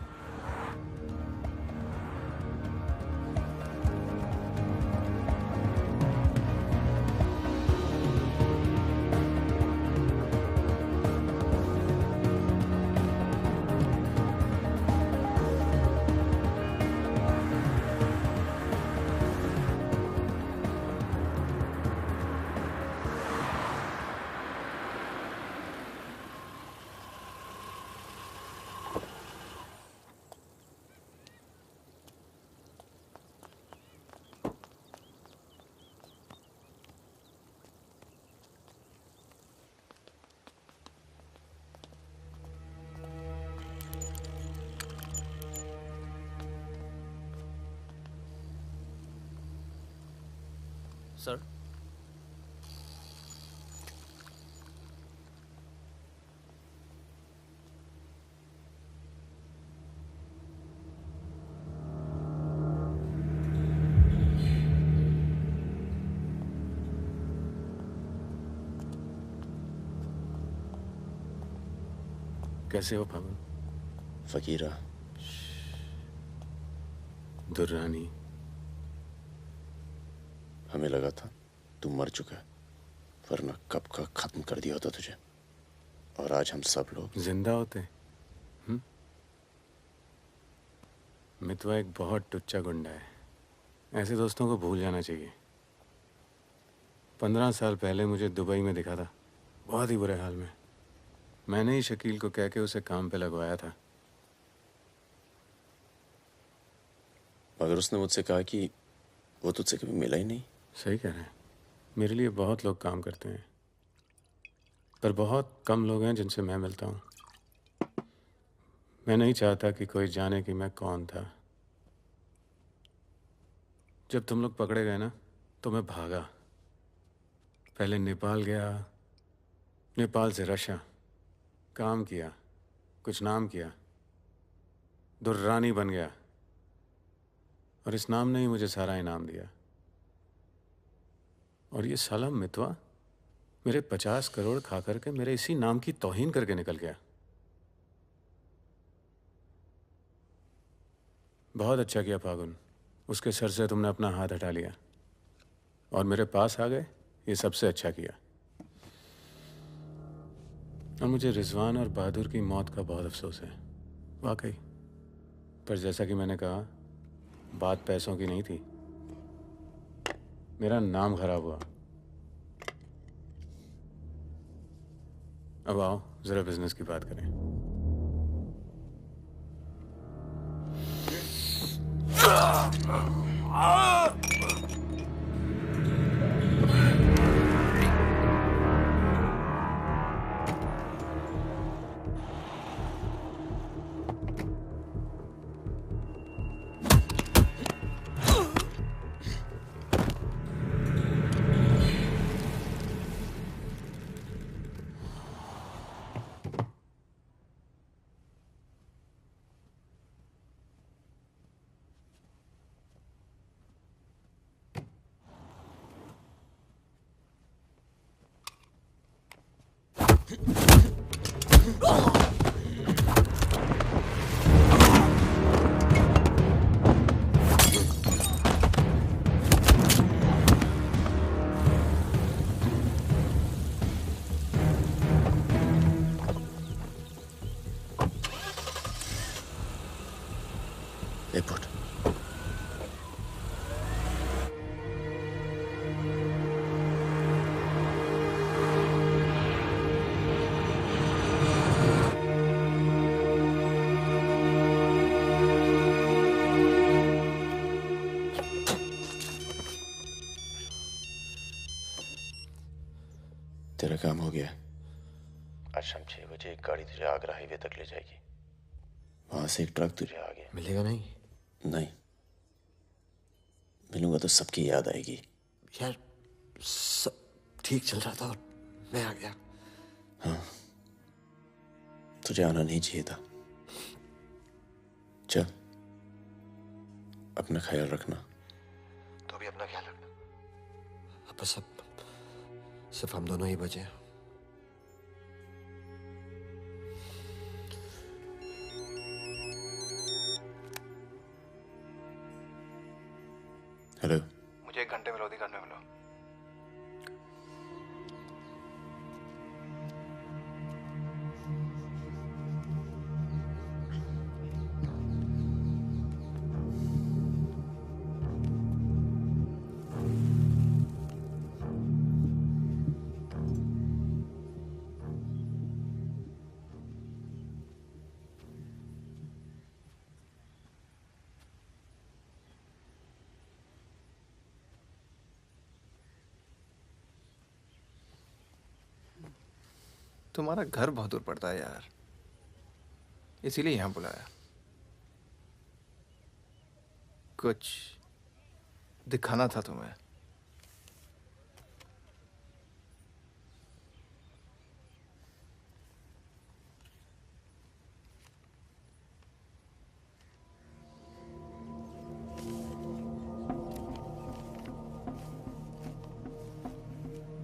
सर, कैसे हो फागुन? फकीरा, दुर्रानी, हमें लगा था तू मर चुका है, वरना कब का खत्म कर दिया होता तुझे। और आज हम सब लोग जिंदा होते। मितवा एक बहुत टुच्चा गुंडा है, ऐसे दोस्तों को भूल जाना चाहिए। 15 साल पहले मुझे दुबई में दिखा था, बहुत ही बुरे हाल में। मैंने ही शकील को कह के उसे काम पे लगवाया था। मगर उसने मुझसे कहा कि वो तुझसे कभी मिला ही नहीं। सही कह रहे हैं, मेरे लिए बहुत लोग काम करते हैं, पर बहुत कम लोग हैं जिनसे मैं मिलता हूँ। मैं नहीं चाहता कि कोई जाने कि मैं कौन था। जब तुम लोग पकड़े गए ना, तो मैं भागा। पहले नेपाल गया, नेपाल से रशिया, काम किया, कुछ नाम किया, दुर्रानी बन गया, और इस नाम ने ही मुझे सारा इनाम दिया। और ये साला मितवा मेरे 50 करोड़ खा करके मेरे इसी नाम की तौहीन करके निकल गया। बहुत अच्छा किया फागुन, उसके सर से तुमने अपना हाथ हटा लिया और मेरे पास आ गए, ये सबसे अच्छा किया। और मुझे रिजवान और बहादुर की मौत का बहुत अफसोस है, वाकई। पर जैसा कि मैंने कहा, बात पैसों की नहीं थी, मेरा नाम खराब हुआ। अब आओ जरा बिजनेस की बात करें। तेरा काम हो गया। आज शाम 6 बजे एक गाड़ी तुझे आगरा हाईवे तक ले जाएगी। वहां से एक ट्रक तुझे आगे मिलेगा नहीं? नहीं, मिलूंगा तो सबकी याद आएगी। यार सब ठीक चल रहा था और मैं आ गया। हाँ, तुझे आना नहीं चाहिए था। चल, अपना ख्याल रखना। तो भी अपना ख्याल रखना। अब बस सिर्फ हम दोनों ही बचे हैं। हेलो, मुझे 1 घंटे में लोधी घाट में मिलो। तुम्हारा घर बहुत दूर पड़ता है यार, इसीलिए यहाँ बुलाया। कुछ दिखाना था तुम्हें।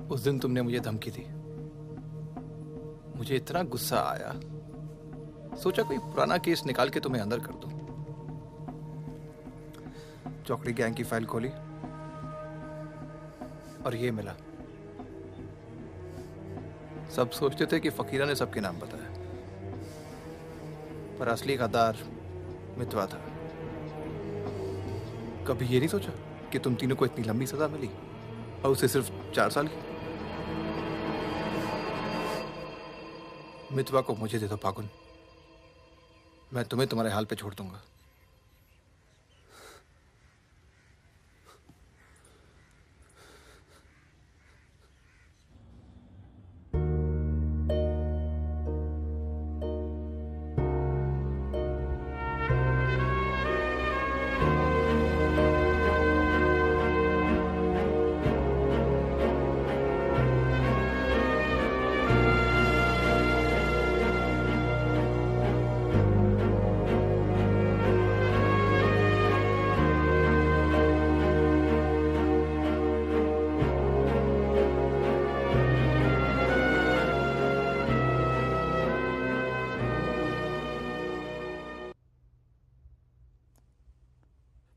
उस दिन तुमने मुझे धमकी दी, मुझे इतना गुस्सा आया सोचा कोई पुराना केस निकाल के तुम्हें अंदर कर दूं। चौकड़ी गैंग की फाइल खोली और ये मिला। सब सोचते थे कि फकीरा ने सबके नाम बताया, पर असली गद्दार मितवा था। कभी ये नहीं सोचा कि तुम तीनों को इतनी लंबी सजा मिली और उसे सिर्फ 4 साल की। मितवा को मुझे दे दो फागुन, मैं तुम्हें तुम्हारे हाल पे छोड़ दूंगा।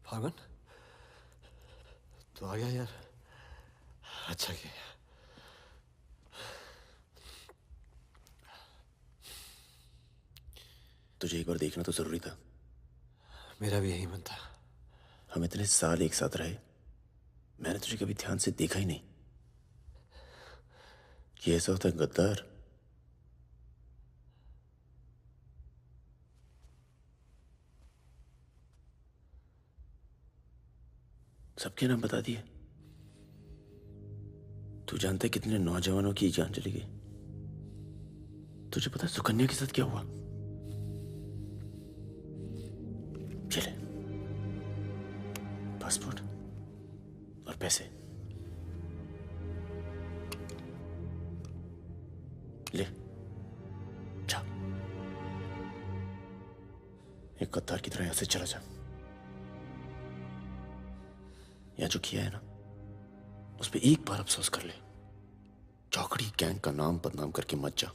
फागुन, तो आ गया यार। अच्छा किया। तुझे एक बार देखना तो जरूरी था। मेरा भी यही मन था। हम इतने साल एक साथ रहे, मैंने तुझे कभी ध्यान से देखा ही नहीं। कि ऐसा होता है गद्दार। सबके नाम बता दिए। तू जानता है कितने नौजवानों की जान चली गई? तुझे पता है सुकन्या के साथ क्या हुआ? चले, पासपोर्ट और पैसे ले, जा। एक गद्दार की तरह यहां से चला जा। या जो किया है ना, उस पर एक बार अफसोस कर ले। चौकड़ी गैंग का नाम बदनाम करके मत जा।